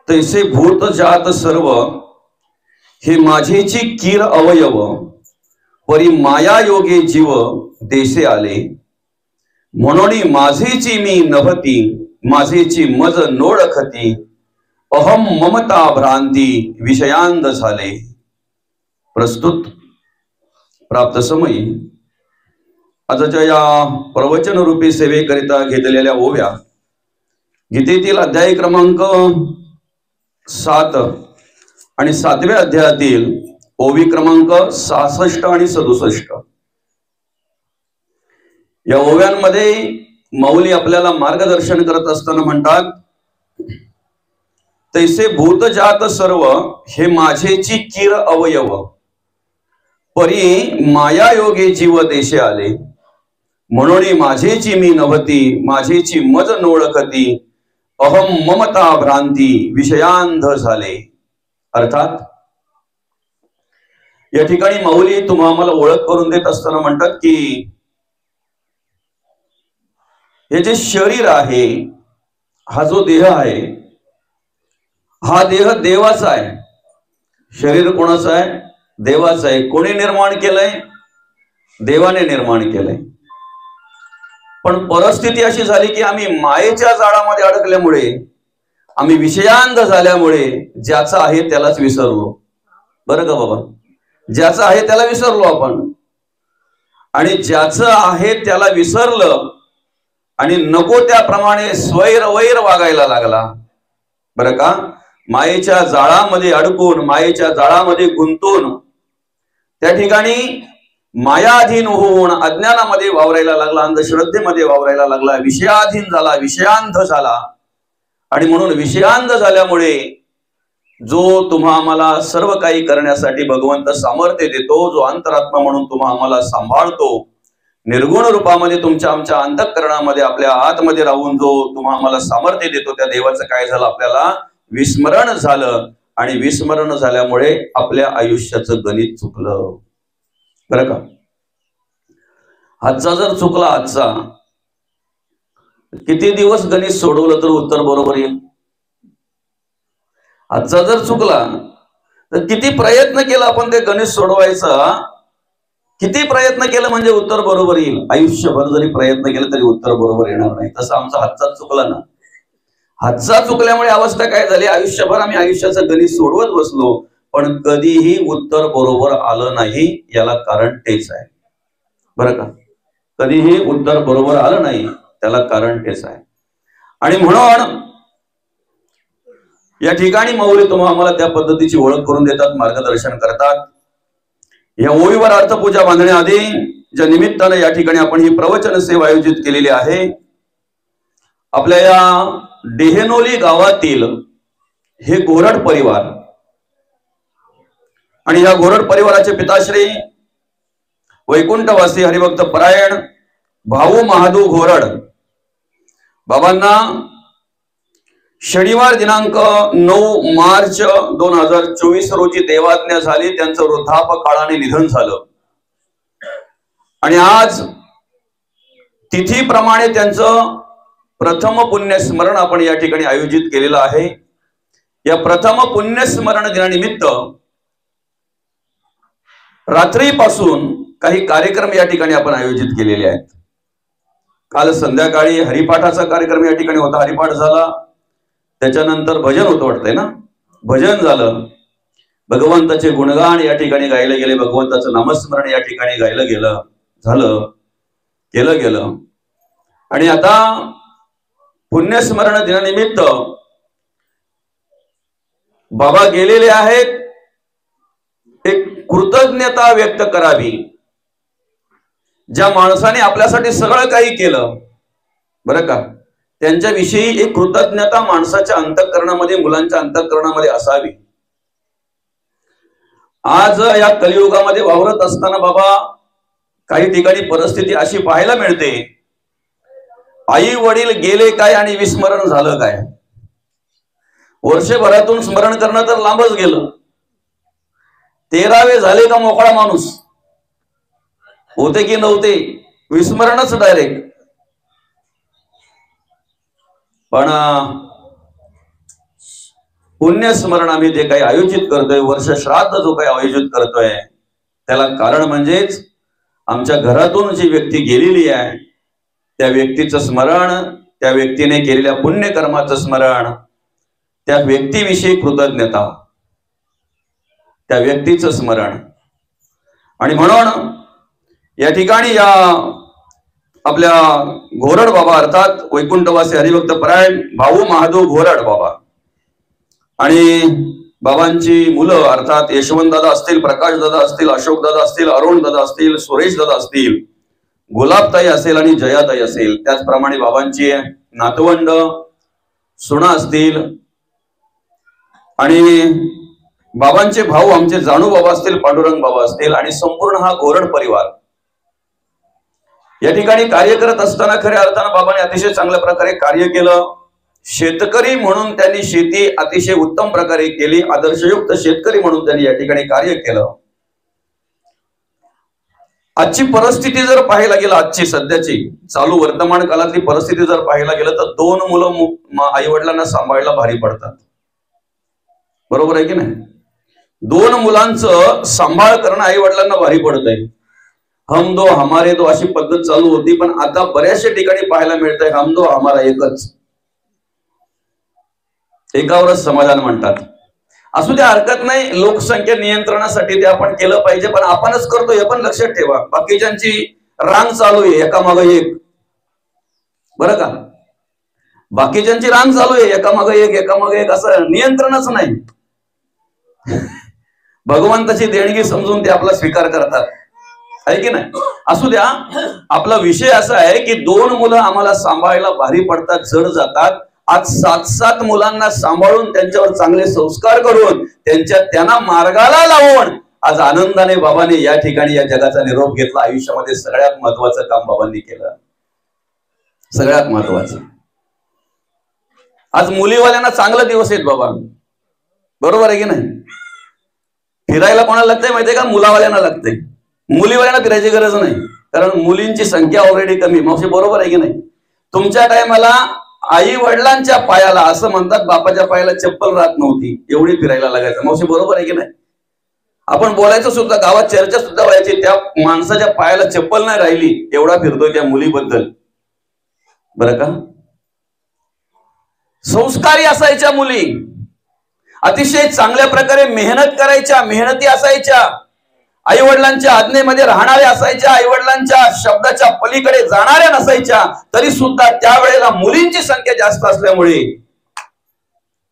तैसे भूत जात सर्व हे माझेची कीर अवयव परी माया योगे जीव देशे आले म्हणून माझेची मी नभती माझेची मज नोळखती अहम ममता भ्रांती विषयांध झाले। प्रस्तुत प्राप्त समयी आजच्या या प्रवचन रूपी सेवेकरिता घेतलेल्या ओव्या गीतेतील अध्याय क्रमांक 7 आणि 7व्या अध्यायातील ओवी क्रमांक 66 आणि 67 या ओव्यांमध्ये माऊली आपल्याला मार्गदर्शन करत असताना म्हणतात, तैसे भूतजात सर्व हे माझेची कीर अवयव परी माया योगे जीव देशे आले म्हणून माझेची मी नभती माझेची मज नोळखती अहम ममता भ्रांती विषयांध झाले। अर्थात या ठिकाणी माऊली तुम्हाला ओळख करून देत असताना म्हणतात की हे जे शरीर आहे, हा जो देह आहे, हा देह देवाचा आहे। शरीर कोणाचं आहे? देवाचं आहे। कोणी निर्माण केलंय? देवाने निर्माण केलंय। पण परिस्थिती अशी झाली की आम्ही मायेच्या जाळामध्ये अडकल्यामुळे, आम्ही विषयांध झाल्यामुळे ज्याचं आहे त्यालाच विसरलो। बरं का बाबा? ज्याचं आहे त्याला विसरलो आपण, आणि ज्याचं आहे त्याला विसरलं आणि नको त्याप्रमाणे स्वैरवैर वागायला लागला। बरं का? मायेच्या जाळामध्ये अडकून, मायेच्या जाळामध्ये गुंतून त्या ठिकाणी मायाधीन होऊन अज्ञानामध्ये वावरायला लागला, अंधश्रद्धेमध्ये वावरायला लागला, विषयाधीन झाला, विषयांध झाला। आणि म्हणून विषयांध झाल्यामुळे जो तुम्हा आम्हाला सर्व काही करण्यासाठी भगवंत सामर्थ्य देतो, जो अंतरात्मा म्हणून तुम्हा आम्हाला सांभाळतो, निर्गुण रूपामध्ये तुमच्या आमच्या अंतःकरणामध्ये आपल्या आतमध्ये राहून जो तुम्हा आम्हाला सामर्थ्य देतो, त्या देवाचं काय झालं? आपल्याला विस्मरण झालं, आणि विस्मरण झाल्यामुळे आपल्या आयुष्याचं गणित चुकलं। बरं का? आजचा जर चुकला, आजचा किती दिवस गणित सोडवलं तर उत्तर बरोबर येईल? आजचा जर चुकला तर किती प्रयत्न केला आपण ते गणित सोडवायचा, किती प्रयत्न केलं म्हणजे उत्तर बरोबर येईल? आयुष्यभर जरी प्रयत्न केला तरी उत्तर बरोबर येणार नाही। तसं आमचा हातचा चुकला ना, हातचा चुकल्यामुळे अवस्था काय झाली? आयुष्यभर आम्ही आयुष्याचं गणित सोडवत बसलो, पण कधीही उत्तर बरोबर आलं नाही। याला कारण तेच आहे। बरं का? कधीही उत्तर बरोबर आलं नाही, त्याला कारण तेच आहे। आणि म्हणून या ठिकाणी माऊली तुम्हाला आम्हाला त्या पद्धतीची ओळख करून देतात, मार्गदर्शन करतात। या ओवीवर अर्थपूजा बांधण्याआधी ज्या निमित्ताने या ठिकाणी आपण ही प्रवचन सेवा आयोजित केलेली आहे, आपल्या या डेहेनोली गावातील हे गोरड परिवार, आणि या गोरड परिवाराचे पिताश्री वैकुंठवासी हरिभक्त परायण भाऊ महादू गोरड बाबांना शनिवार दिनांक 9 मार्च 2024 रोजी देवाज्ञा झाली। त्यांचं वृद्धापकाळाने निधन झालं, आणि आज तिथीप्रमाणे त्यांचं प्रथम पुण्यस्मरण आपण या ठिकाणी आयोजित केलेलं आहे। या प्रथम पुण्यस्मरण दिनानिमित्त रात्रीपासून काही कार्यक्रम या ठिकाणी आपण आयोजित केलेले आहेत। काल संध्याकाळी हरिपाठाचा कार्यक्रम या ठिकाणी होता, हरिपाठ झाला, त्याच्यानंतर भजन होतं वाटतंय ना, भजन झालं, भगवंताचे गुणगान या ठिकाणी गायले गेले, भगवंताचं नामस्मरण या ठिकाणी गायलं गेलं, झालं, केलं गेलं। आणि आता पुण्यस्मरण दिनानिमित्त बाबा गेलेले आहेत, एक कृतज्ञता व्यक्त करावी। ज्या माणसाने आपल्यासाठी सगळं काही केलं, बरं का, त्यांच्याविषयी एक कृतज्ञता माणसाच्या अंतःकरणामध्ये, मुलांच्या अंतःकरणामध्ये असावी। आज या कलियुगामध्ये वावरत असताना बाबा काही ठिकाणी परिस्थिती अशी पाहायला मिळते, आई वडील गेले काय आणि विस्मरण झालं काय? वर्षभरातून स्मरण करणं तर लांबच गेलं, 13वे झाले का मोकळा माणूस होते की नव्हते, विस्मरणच डायरेक्ट। पण पुण्यस्मरण आम्ही जे काही आयोजित करतोय, वर्ष श्राद्ध जो काही आयोजित करतोय, त्याला कारण म्हणजेच आमच्या घरातून जी व्यक्ती गेलेली आहे त्या व्यक्तीचं स्मरण, त्या व्यक्तीने केलेल्या पुण्यकर्माचं स्मरण, त्या व्यक्तीविषयी कृतज्ञता, त्या व्यक्तीचं स्मरण. आणि म्हणून या ठिकाणी या आपल्या घोरड बाबा अर्थात वैकुंठवासी हरिभक्त परायण भाऊ महादेव घोरड बाबा आणि बाबांची मुलं अर्थात यशवंत दादा असतील, प्रकाश दादा असतील, अशोक दादा असतील, अरुण दादा असतील, सुरेश दादा असतील, गुलाबताई असेल आणि जयाताई असेल, त्याचप्रमाणे बाबांची नातवंड सुना असतील आणि बाबांचे भाऊ आमचे जाणू बाबा असतील, पांडुरंग बाबा असतील आणि संपूर्ण हा घोरड परिवार या ठिकाणी कार्य करत असताना खऱ्या अर्थानं बाबांनी अतिशय चांगल्या प्रकारे कार्य केलं. शेतकरी म्हणून त्यांनी शेती अतिशय उत्तम प्रकारे केली. आदर्शयुक्त शेतकरी म्हणून त्यांनी या ठिकाणी कार्य केलं. आजची परिस्थिती जर पाहायला गेलं, आजची सध्याची चालू वर्तमान काळातली परिस्थिती जर पाहायला गेलं तर 2 मुलं आई वडिलांना सांभाळायला भारी पडतात. बरोबर आहे की नाही? 2 मुलांचं सांभाळ करणं आई वडिलांना भारी पडत आहे. हम दो हमारे दो अशी पद्धत चालू होती, पण आता बऱ्याचशा ठिकाणी पाहायला मिळतंय हम दो हमारा एकच, एकावरच समाधान म्हणतात. असू द्या, हरकत नाही, लोकसंख्या नियंत्रणासाठी ते आपण केलं पाहिजे, पण आपणच करतो हे पण लक्षात ठेवा. बाकीच्यांची रांग चालू आहे एकामागं एक, बरं का? बाकीच्यांची रांग चालू आहे एकामागं एक, असं नियंत्रणच नाही. भगवंताची देणगी समजून ते आपला स्वीकार करतात, आहे की नाही? असू द्या, आपला विषय असा आहे की 2 मुलं आम्हाला सांभाळायला भारी पडतात, जड जातात. आज 7 मुलांना सांभाळून त्यांच्यावर चांगले संस्कार करून त्यांना मार्गाला लावून आज आनंदाने बाबांनी या ठिकाणी या जगाचा निरोप घेतला. आयुष्यामध्ये सगळ्यात महत्वाचं काम बाबांनी केलं, सगळ्यात महत्वाचं. आज मुलीवाल्यांना चांगला दिवस आहेत बाबा, बरोबर आहे की नाही? फिरायला कोणाला लागतंय माहितीये का? मुलावाल्यांना लागतंय. मुलीवाल्यांना फिरायची गरज नाही, कारण मुलींची संख्या ऑलरेडी कमी. मावशी बरोबर आहे की नाही? तुमच्या टायमाला आई वडिलांच्या पायाला, असं म्हणतात, बापाच्या पायाला चप्पल राहत नव्हती, एवढी फिरायला लागायचं. मावशी बरोबर आहे की नाही? आपण बोलायचं सुद्धा, गावात चर्चा सुद्धा व्हायची, त्या माणसाच्या पायाला चप्पल नाही राहिली एवढा फिरतोय त्या मुलीबद्दल, बरं का? संस्कारी असायच्या मुली, अतिशय चांगल्या प्रकारे मेहनत करायच्या, मेहनती असायच्या, आई वडिलांच्या आज्ञेमध्ये राहणाऱ्या असायच्या, आई वडिलांच्या शब्दाच्या पलीकडे जाणाऱ्या नसायच्या. तरी सुद्धा त्यावेळेला मुलींची संख्या जास्त असल्यामुळे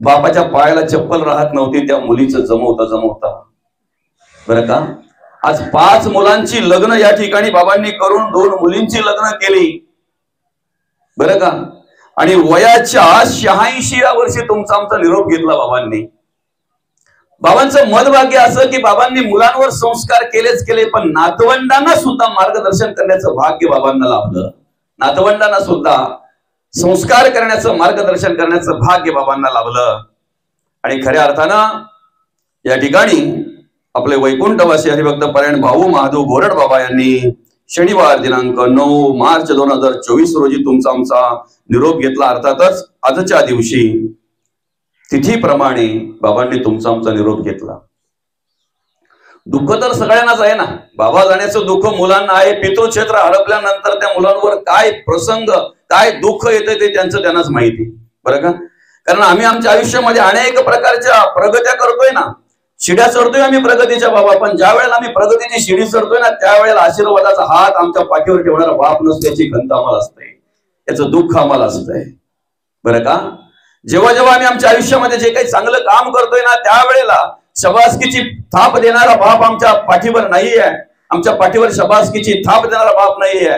बापाच्या पायाला चप्पल राहत नव्हती त्या मुलीचं जमवता, बरं का? आज 5 मुलांची लग्न या ठिकाणी बाबांनी करून 2 मुलींची लग्न केली, बरं का? आणि वयाच्या 86व्या वर्षी तुमचा आमचा निरोप घेतला बाबांनी. बाबांचं मदभाग्य असं की बाबांनी मुलांवर संस्कार केले, पण नातवंडांना सुद्धा मार्गदर्शन करण्याचं भाग्य बाबांना लाभलं. नातवंडांना सुद्धा संस्कार करण्याचं, मार्गदर्शन करण्याचं भाग्य बाबांना लाभलं. आणि खऱ्या अर्थानं या ठिकाणी आपले वैकुंठवासी हरिभक्त परायण भाऊ महादेव घोरड बाबा यांनी शनिवार दिनांक 9 मार्च 2024 रोजी तुमचा आमचा निरोप घेतला. अर्थातच आजच्या दिवशी तिथीप्रमाणे बाबांनी तुमचा आमचा निरोप घेतला. दुःख तर सगळ्यांनाच आहे ना, बाबा जाण्याचं दुःख मुलांना आहे. पितृक्षेत्र हरपल्यानंतर त्या मुलांवर काय प्रसंग, काय दुःख येते ते त्यांनाच माहिती, बरं का? कारण आम्ही आमच्या आयुष्यामध्ये अनेक प्रकारच्या प्रगत्या करतोय ना, शिड्या चढतोय आम्ही प्रगतीच्या बाबा, पण ज्या वेळेला आम्ही प्रगतीची शिडी चढतोय ना, त्यावेळेला आशीर्वादाचा हात आमच्या पाठीवर ठेवणारा बाप नसल्याची खंत आम्हाला असते, याचं दुःख आम्हाला असतंय, बरं का? जेव्हा आम्ही आमच्या आयुष्यामध्ये जे काही चांगलं काम करतोय ना, त्यावेळेला शबासकीची थाप देणारा बाप आमच्या पाठीवर नाहीये, आमच्या पाठीवर शबासकीची थाप देणारा बाप नाहीये,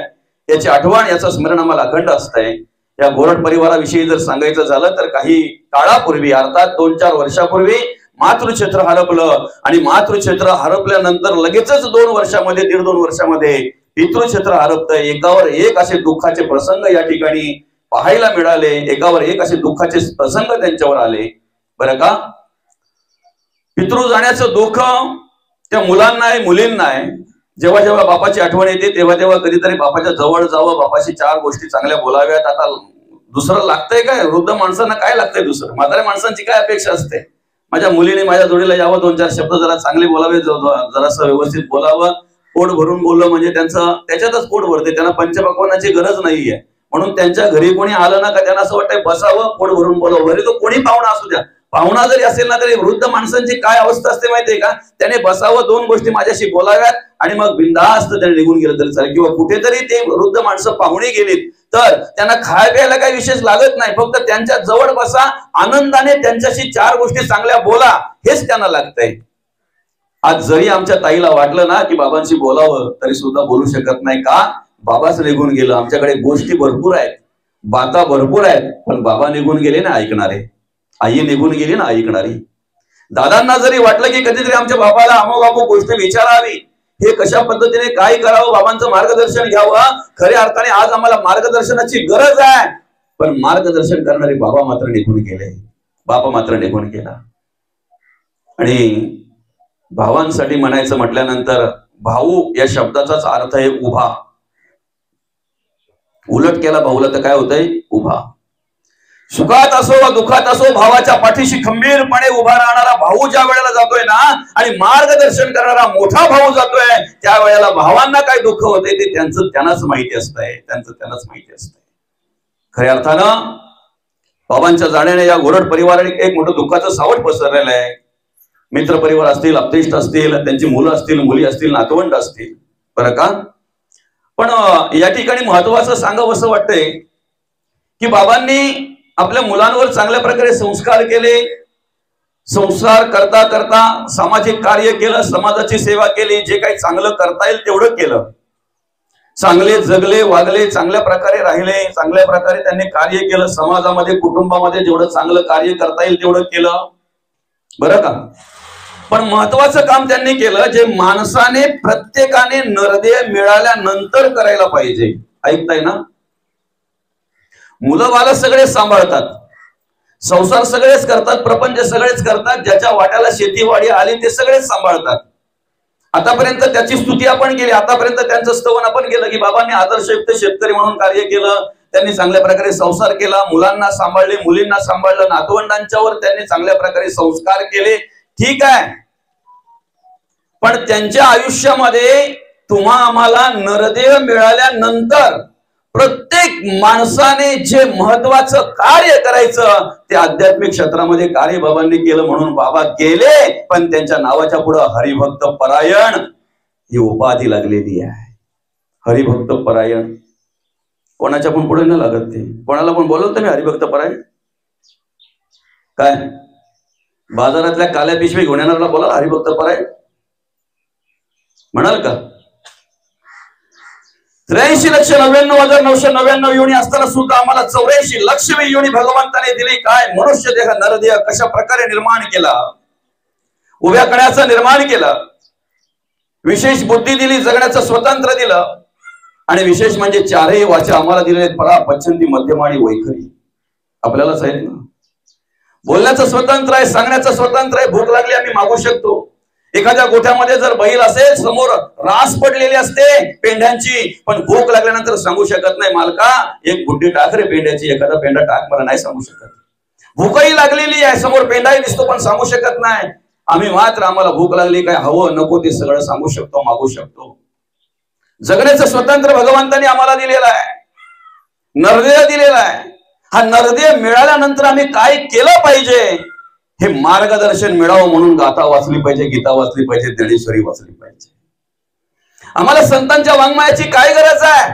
याची आठवण, याचं स्मरण आम्हाला अखंड असतंय. या घोरड परिवाराविषयी जर सांगायचं झालं तर काही काळापूर्वी, अर्थात 2-4 वर्षापूर्वी मातृक्षेत्र हरपलं. आणि मातृक्षेत्र हरपल्यानंतर लगेचच 2 वर्षामध्ये, 1.5-2 वर्षामध्ये पितृक्षेत्र हरपतंय. एकावर एक असे दुःखाचे प्रसंग या ठिकाणी पाहायला मिळाले, एकावर एक असे दुःखाचे प्रसंग त्यांच्यावर आले, बरं का? पितृ जाण्याचं दुःख त्या मुलांना आहे, मुलींना आहे. जेव्हा बापाची आठवण येते तेव्हा कधीतरी बापाच्या जवळ जावं, बापाशी 4 गोष्टी चांगल्या बोलाव्यात. आता दुसरं लागतंय काय? वृद्ध माणसांना काय लागतंय दुसरं? म्हाताऱ्या माणसांची काय अपेक्षा असते? माझ्या मुलीने माझ्या जोडीला यावं, 2-4 शब्द जरा चांगले बोलावे, जरासं व्यवस्थित बोलावं. पोट भरून बोललं म्हणजे त्यांचं त्याच्यातच पोट भरते, त्यांना पंचपक्वान्नाची गरज नाहीये. म्हणून त्यांच्या घरी कोणी आलं ना का त्यांना असं वाटतंय बसावं, पोट भरून बोलावं. घरी तो कोणी पाहुणा असू द्या, पाहुणा जरी असेल ना तरी वृद्ध माणसांची काय अवस्था असते माहितीये का, त्याने बसावं, 2 गोष्टी माझ्याशी बोलाव्यात आणि मग बिनधास्त त्याने निघून गेलं तरी चालेल. किंवा कुठेतरी ते वृद्ध माणसं पाहुणे गेलीत तर त्यांना खाय प्यायला काही विशेष लागत नाही, फक्त त्यांच्या जवळ बसा, आनंदाने त्यांच्याशी 4 गोष्टी चांगल्या बोला, हेच त्यांना लागतंय. आज जरी आमच्या ताईला वाटलं ना की बाबांशी बोलावं तरी सुद्धा बोलू शकत नाही. का? बाबाच निघून गेलं. आमच्याकडे गोष्टी भरपूर आहेत, बाता भरपूर आहेत, पण बाबा निघून गेले ना ऐकणारे, आई निघून गेली ना ऐकणारी. दादांना जरी वाटलं की कधीतरी आमच्या बाबाला अमुक गोष्ट विचारावी, हे कशा पद्धतीने काय करावं, बाबांचं मार्गदर्शन घ्यावं, खऱ्या अर्थाने आज आम्हाला मार्गदर्शनाची गरज आहे. पण मार्गदर्शन करणारे बाबा मात्र निघून गेले, बाबा मात्र निघून गेला. आणि भावांसाठी म्हणायचं म्हटल्यानंतर भाऊ या शब्दाचाच अर्थ आहे उभा. उलट केला भाऊला तर काय होतंय? उभा. सुखात असो वा दुःखात असो भावाच्या पाठीशी खंबीरपणे उभा राहणारा भाऊ ज्या वेळेला जातोय ना आणि मार्गदर्शन करणारा मोठा भाऊ जातोय, त्या वेळेला भावांना काय दुःख होतंय ते त्यांनाच माहिती असतंय, त्यांनाच माहिती असतंय. खऱ्या अर्थानं बाबांच्या जाण्याने या गोरड परिवाराने एक मोठं दुःखाचं सावट पसरलेलं आहे. मित्र परिवार असतील, अपतेष्ट असतील, त्यांची मुलं असतील, मुली असतील, नातवंड असतील, बरं का. पण या ठिकाणी महत्वाचं सांगावं असं वाटतंय की बाबांनी आपल्या मुलांवर चांगल्या प्रकारे संस्कार केले. संस्कार करता करता सामाजिक कार्य केलं, समाजाची सेवा केली, जे काही चांगलं करता येईल तेवढं केलं. चांगले जगले, वागले, चांगल्या प्रकारे राहिले, चांगल्या प्रकारे त्यांनी कार्य केलं. समाजामध्ये, कुटुंबामध्ये जेवढं चांगलं कार्य करता येईल तेवढं केलं, बरं का. पण महत्वाचं काम त्यांनी केलं जे माणसाने प्रत्येकाने नरदेह मिळाल्यानंतर करायला पाहिजे. ऐकताय ना? मुलं बाळ सगळे सांभाळतात, संसार सगळेच करतात, प्रपंच सगळेच करतात, ज्याच्या वाट्याला शेतीवाडी आली ते सगळेच सांभाळतात. आतापर्यंत त्याची स्तुती आपण केली, आतापर्यंत त्यांचं स्तवन आपण केलं की बाबांनी आदर्शयुक्त शेतकरी म्हणून कार्य केलं, त्यांनी चांगल्या प्रकारे संसार केला, मुलांना सांभाळले, मुलींना सांभाळलं, नातवंडांच्यावर त्यांनी चांगल्या प्रकारे संस्कार केले. ठीक आहे, पण त्यांच्या आयुष्यामध्ये तुम्हा आम्हाला नरदेह मिळाल्यानंतर प्रत्येक माणसाने जे महत्वाचं कार्य करायचं ते आध्यात्मिक क्षेत्रामध्ये कार्य बाबांनी केलं. म्हणून बाबा गेले, पण त्यांच्या नावाच्या पुढे हरिभक्त परायण ही उपाधी लागलेली आहे. हरिभक्त परायण कोणाच्या पण पुढे न लागत, ते कोणाला पण बोलवत मी हरिभक्त परायण. काय बाजारातल्या काल्या पिशवी घेऊन येणाऱ्याला बोला हरिभक्त परायण म्हणाल का? 83,99,999 योनी असताना सुद्धा आम्हाला 84,00,000 योनी भगवंताने दिली. काय मनुष्य देह नरदेह कशा प्रकारे निर्माण केला, उभ्या कण्याचं निर्माण केलं, विशेष बुद्धी दिली, जगण्याचं स्वतंत्र दिलं, आणि विशेष म्हणजे 4ही वाचा आम्हाला दिले, परा, पच्छंती, मध्यम आणि वैखरी. आपल्यालाच आहेत ना. बोलण्याचं स्वतंत्र आहे, सांगण्याचं स्वतंत्र आहे. भूक लागली आम्ही मागू शकतो. एखाद्या गोठ्यामध्ये जर बैल असेल, समोर रास पडलेली असते पेंढ्यांची, पण भूक लागल्यानंतर सांगू शकत नाही, मालका एक गुड्डी टाक रे पेंढ्याची, एखादा पेंढा टाक, मला नाही सांगू शकत. भूकही लागलेली आहे, समोर पेंढाही दिसतो, पण सांगू शकत नाही. आम्ही मात्र आम्हाला भूक लागली, काय हवं नको ते सगळं सांगू शकतो, मागू शकतो. जगण्याचं स्वतंत्र भगवंतांनी आम्हाला दिलेलं आहे, नरदेह दिलेला आहे. हा नरदेह मिळाल्यानंतर आम्ही काय केलं पाहिजे हे मार्गदर्शन मिळावं म्हणून गाथा वाचली पाहिजे, गीता वाचली पाहिजे, ज्ञानेश्वरी वाचली पाहिजे. आम्हाला संतांच्या वाङ्मयाची काय गरज आहे?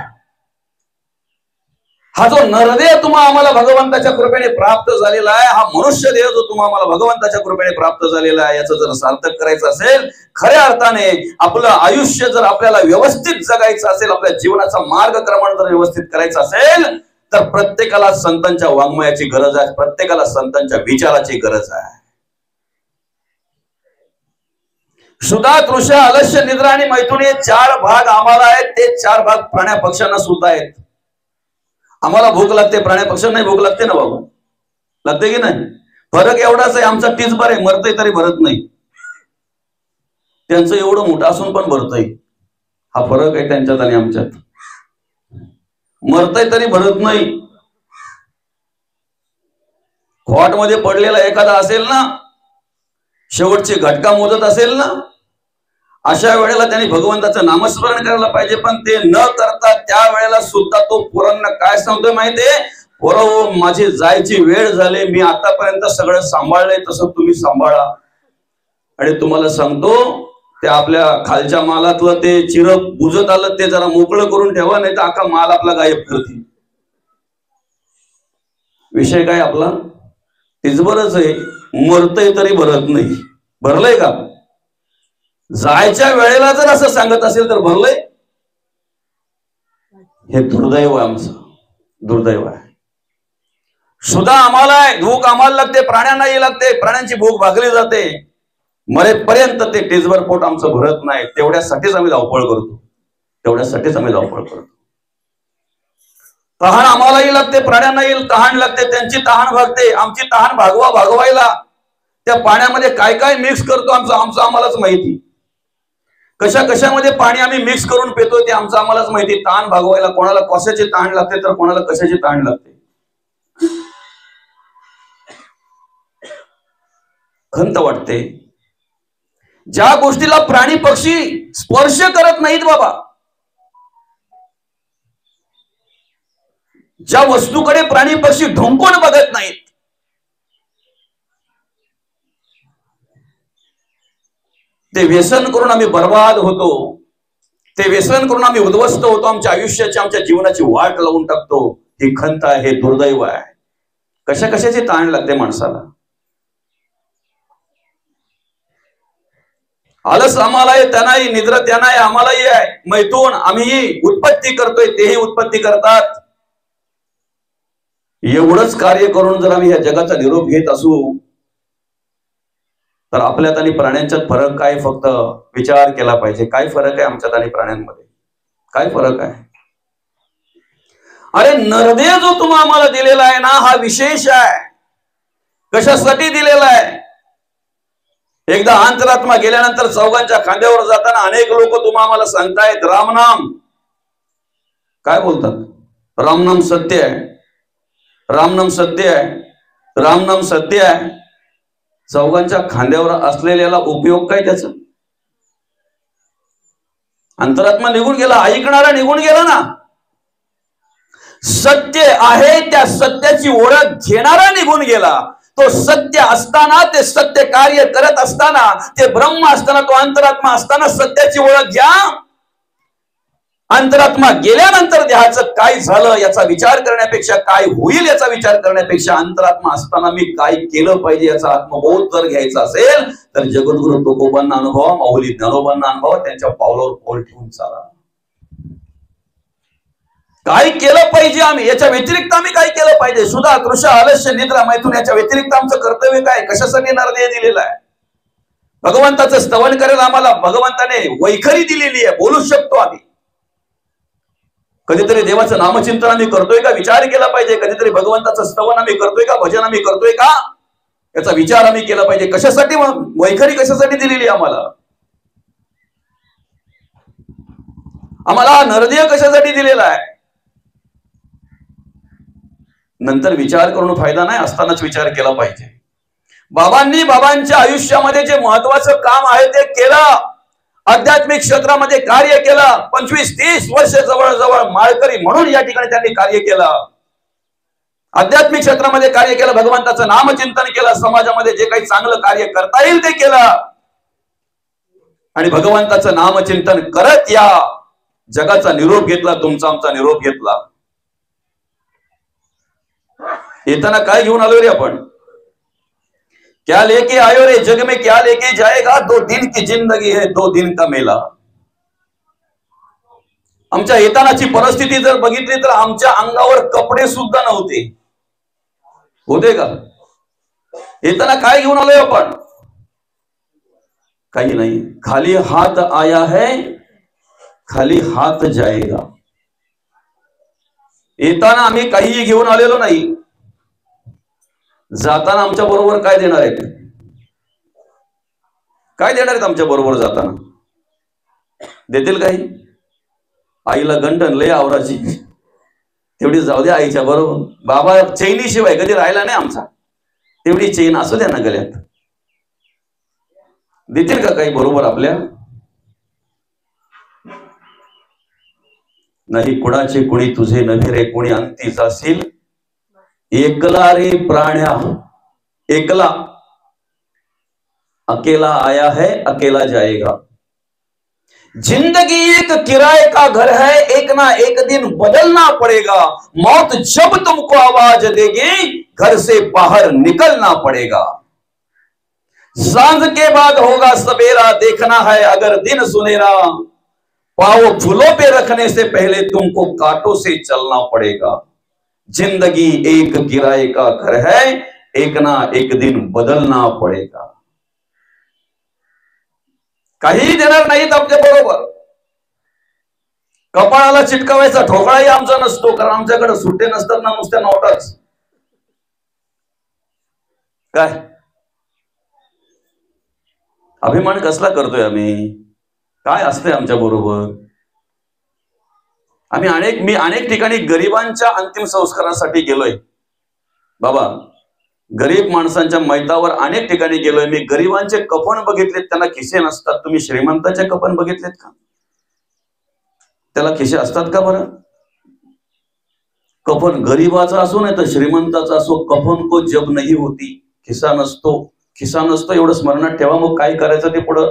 हा जो नरदेह तुम्हा आम्हाला भगवंताच्या कृपेने प्राप्त झालेला आहे, हा मनुष्य देह जो तुम्हा आम्हाला भगवंताच्या कृपेने प्राप्त झालेला आहे, याचं जर सार्थक करायचं असेल, खऱ्या अर्थाने आपलं आयुष्य जर आपल्याला व्यवस्थित जगायचं असेल, आपल्या जीवनाचा मार्गक्रमण जर व्यवस्थित करायचं असेल, तर प्रत्येकाला संतांच्या वाङ्मयाची गरज आहे, प्रत्येकाला संतांच्या विचाराची गरज आहे. सुधा, तृषा, अलस्य, निद्रा आणि मैथुन हे 4 भाग आम्हाला आहेत. ते 4 भाग प्राण्या पक्ष्यांना सुद्धा आहेत. आम्हाला भूक लागते, प्राण्या पक्ष्यांना भूक लागते ना बाबा, लागते की नाही? फरक एवढाच आहे, आमचा तीच बरं आहे, मरतय तरी भरत नाही, त्यांचं एवढं मोठं असून पण भरतय. हा फरक आहे त्यांच्यात आणि आमच्यात. मरतय तरी भरत नाही. खोट मध्ये पडलेला एखादा असेल ना, शेवटची घटका मोजत असेल ना, अशा वेळेला त्यांनी भगवंताचं नामस्मरण करायला पाहिजे. पण ते न करता त्या वेळेला सुद्धा तो पोरांना काय सांगतोय माहितीये, पोरं माझी जायची वेळ झाली, मी आतापर्यंत सगळं सांभाळलंय तसं तुम्ही सांभाळा. आणि तुम्हाला सांगतो, ते आपल्या खालच्या मालातलं ते चिरक बुजत आलं ते जरा मोकळं करून ठेवा, नाही तर अख्खा माल आपला गायब करतील. विषय काय आपला तिचबरच आहे, मरतय तरी भरत नाही. भरलंय का? जायच्या वेळेला जर असं सांगत असेल तर भरलंय? हे दुर्दैव आहे, आमचं दुर्दैव आहे. सुद्धा आम्हाला आहे, भूक आम्हाला लागते, प्राण्यांनाही लागते, प्राण्यांची भूक भागली जाते. मरेपर्यंत ते टेजवर पोट आमचं भरत नाही. तेवढ्यासाठीच आम्ही धावपळ करतो, तेवढ्यासाठीच आम्ही धावपळ करतो. तहान आम्हालाही लागते, प्राण्यांनाही तहान लागते, त्यांची तहान भागते. आमची तहान भागवायला त्या पाण्यामध्ये काय काय मिक्स करतो आमचं आम्हालाच माहिती. कशामध्ये पाणी आम्ही मिक्स करून पितो ते आमचं आम्हालाच माहिती. तहान भागवायला कोणाला कशाची तहान लागते तर कोणाला कशाची तहान लागते. खंत वाटते. ज्या गोष्टीला प्राणी पक्षी स्पर्श करत नाहीत बाबा, ज्या वस्तूकडे प्राणी पक्षी ढोंकून बघत नाहीत, ते व्यसन करून आम्ही बर्बाद होतो. ते व्यसन करून आम्ही उद्ध्वस्त होतो. आमच्या आयुष्याची, आमच्या जीवनाची वाट लावून टाकतो. ही खंत आहे, हे दुर्दैव आहे. कशाची ताण लागते माणसाला. आलस आम्हाला आहे, त्यांनाही निद्रा त्यांनाही, आम्हालाही आहे. मैथून आम्हीही उत्पत्ती करतोय, तेही उत्पत्ती करतात. एवढंच कार्य करून जर आम्ही या जगाचा निरोप घेत असू तर आपल्यात आणि प्राण्यांच्यात फरक काय, फक्त विचार केला पाहिजे. काय फरक आहे आमच्यात आणि प्राण्यांमध्ये, काय फरक आहे? अरे नरदेह जो तुम्ही आम्हाला दिलेला आहे ना, हा विशेष आहे. कशासाठी दिलेला आहे? एकदा अंतरात्मा गेल्यानंतर चौघांच्या खांद्यावर जाताना अनेक लोक तुम्हाला आम्हाला सांगतायत रामनाम. काय बोलतात? रामनाम सत्य आहे, रामनाम सत्य आहे, रामनाम सत्य आहे. चौघांच्या खांद्यावर असलेल्याला उपयोग काय त्याचा? अंतरात्मा निघून गेला, ऐकणारा निघून गेला ना. सत्य आहे त्या सत्याची ओळख घेणारा निघून गेला. तो सत्य असताना, ते सत्य कार्य करत असताना, ते ब्रह्म असताना, तो अंतरात्मा असताना सत्याची ओळख घ्या. अंतरात्मा गेल्यानंतर देहाचं काय झालं याचा विचार करण्यापेक्षा, काय होईल याचा विचार करण्यापेक्षा, अंतरात्मा असताना मी काय केलं पाहिजे याचा आत्मबोध जर घ्यायचा असेल तर जगद्गुरु तुकोबांना अनुभवा, माऊली ज्ञानोबांना अनुभवा, त्यांच्या पावलावर पाऊल ठेवून चाला. काय केलं पाहिजे आम्ही, याच्या व्यतिरिक्त आम्ही काय केलं पाहिजे? सुद्धा तृषा आलस्य निद्रा मैथून याच्या व्यतिरिक्त आमचं कर्तव्य काय? कशासाठी नरदेह दिलेला आहे? भगवंताचं स्तवन करायला आम्हाला भगवंताने वैखरी दिलेली आहे, बोलू शकतो आम्ही. कधीतरी देवाचं नामचिंतन आम्ही करतोय का? विचार केला पाहिजे. कधीतरी भगवंताचं स्तवन आम्ही करतोय का? भजन आम्ही करतोय का? याचा विचार आम्ही केला पाहिजे. कशासाठी वैखरी कशासाठी दिलेली आम्हाला? आम्हाला नरदेह कशासाठी दिलेला आहे? नंतर विचार करून फायदा नाही, असतानाच विचार केला पाहिजे. बाबांनी बाबांच्या आयुष्यामध्ये जे महत्वाचं काम आहे ते केलं. आध्यात्मिक क्षेत्रामध्ये कार्य केलं. 25-30 वर्ष जवळ माळकरी म्हणून या ठिकाणी त्यांनी कार्य केलं. आध्यात्मिक क्षेत्रामध्ये कार्य केलं, भगवंताचं नामचिंतन केलं, समाजामध्ये जे काही चांगलं कार्य करता येईल ते केलं. आणि भगवंताचं नामचिंतन करत या जगाचा निरोप घेतला, तुमचा आमचा निरोप घेतला. येताना काय घेऊन आलो रे आपण? क्या लेके आयो रे जग में, क्या लेके जाएगा? 2 दिन की जिंदगी है, 2 दिन का मेला. आमच्या येतानाची परिस्थिती जर बघितली तर आमच्या अंगावर कपडे सुद्धा नव्हते. होते का? येताना काय घेऊन आलोय आपण? काही नाही. खाली हात आया है, खाली हात जाएगा. येताना आम्ही काहीही घेऊन आलेलो नाही. जाताना आमच्या बरोबर काय देणार आहेत? काय देणार आहेत आमच्या बरोबर जाताना? देतील काही? आईला गंडन लय आवराची, तेवढी जाऊ दे आईच्या बरोबर. बाबा चैनी शिवाय कधी राहिला नाही आमचा, तेवढी चैन असू द्या ना गल्यात. देतील का काही बरोबर आपल्या? नाही कुणाचे कुणी तुझे नव्हे रे, कुणी अंती जाशील एकला रे प्राण्या, एकला. अकेला आया है अकेला जाएगा. जिंदगी एक किराए का घर है, एक ना एक दिन बदलना पड़ेगा. मौत जब तुमको आवाज देगी घर से बाहर निकलना पड़ेगा. सांझ के बाद होगा सवेरा, देखना है अगर दिन सुनेरा. पाँव फूलों पे रखने से पहले तुमको कांटों से चलना पड़ेगा. जिंदगी एक किराए का घर है, एक ना एक दिन बदलना पड़ेगा. काही देणार नाहीत आपल्या बरोबर. कपाळाला चिटकावायचा ठोकळाही आमचा नसतो, कारण आमच्याकडे सुट्टे नसतात ना, नुसत्या नोटाच. काय अभिमान कसला करतोय आम्ही? काय असतंय आमच्या बरोबर? मी अनेक ठिकाणी गरिबांच्या अंतिम संस्कारासाठी गेलोय बाबा. गरीब माणसांच्या मैतावर अनेक ठिकाणी गेलोय मी. गरिबांचे कफन बघितलेत, त्यांना खिसे नसतात. तुम्ही श्रीमंताचे कफन बघितलेत का? त्याला खिसे असतात का बरं? कफन गरीबाचा असो नाही तर श्रीमंताचा असो, कफन को जब नाही होती, खिसा नसतो. खिसा नसतो एवढं स्मरणात ठेवा, मग काय करायचं ते पुढं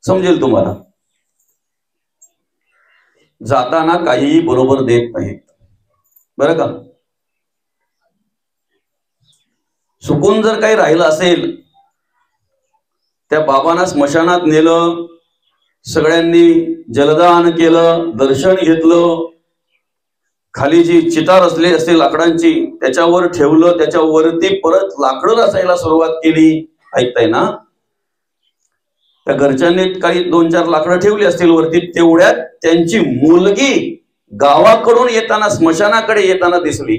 समजेल तुम्हाला. जाताना काहीही बरोबर देत नाहीत बरं का. चुकून जर काही राहिलं असेल, त्या बाबांना स्मशानात नेलं, सगळ्यांनी जलदान केलं, दर्शन घेतलं, खाली जी चिता रचली असते लाकडांची त्याच्यावर ठेवलं, त्याच्यावरती परत लाकडं रचायला सुरुवात केली. ऐकताय ना? त्या घरच्यांनी काही 2-4 लाकडं ठेवली असतील वरती. तेवढ्यात त्यांची मुलगी गावाकडून येताना स्मशानाकडे येताना दिसली,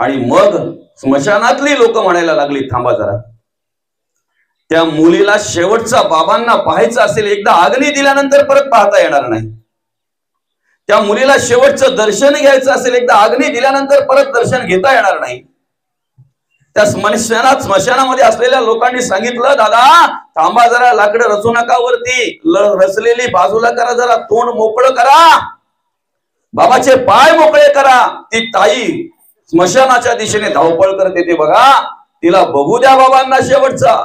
आणि मग स्मशानातली लोक म्हणायला लागली, थांबा जरा, त्या मुलीला शेवटचा बाबांना पाहायचं असेल, एकदा अग्नी दिल्यानंतर परत पाहता येणार नाही. त्या मुलीला शेवटचं दर्शन घ्यायचं असेल, एकदा अग्नी दिल्यानंतर परत दर्शन घेता येणार नाही. त्या स्मशानामध्ये असलेल्या लोकांनी सांगितलं, दादा थांबा जरा, लाकडं रचू नका वरती, रचलेली बाजूला करा, जरा तोंड मोकळं करा, बाबाचे पाय मोकळे करा. ती ताई स्मशानाच्या दिशेने धावपळ करते ते बघा. तिला बघू द्या बाबांना शेवटचा,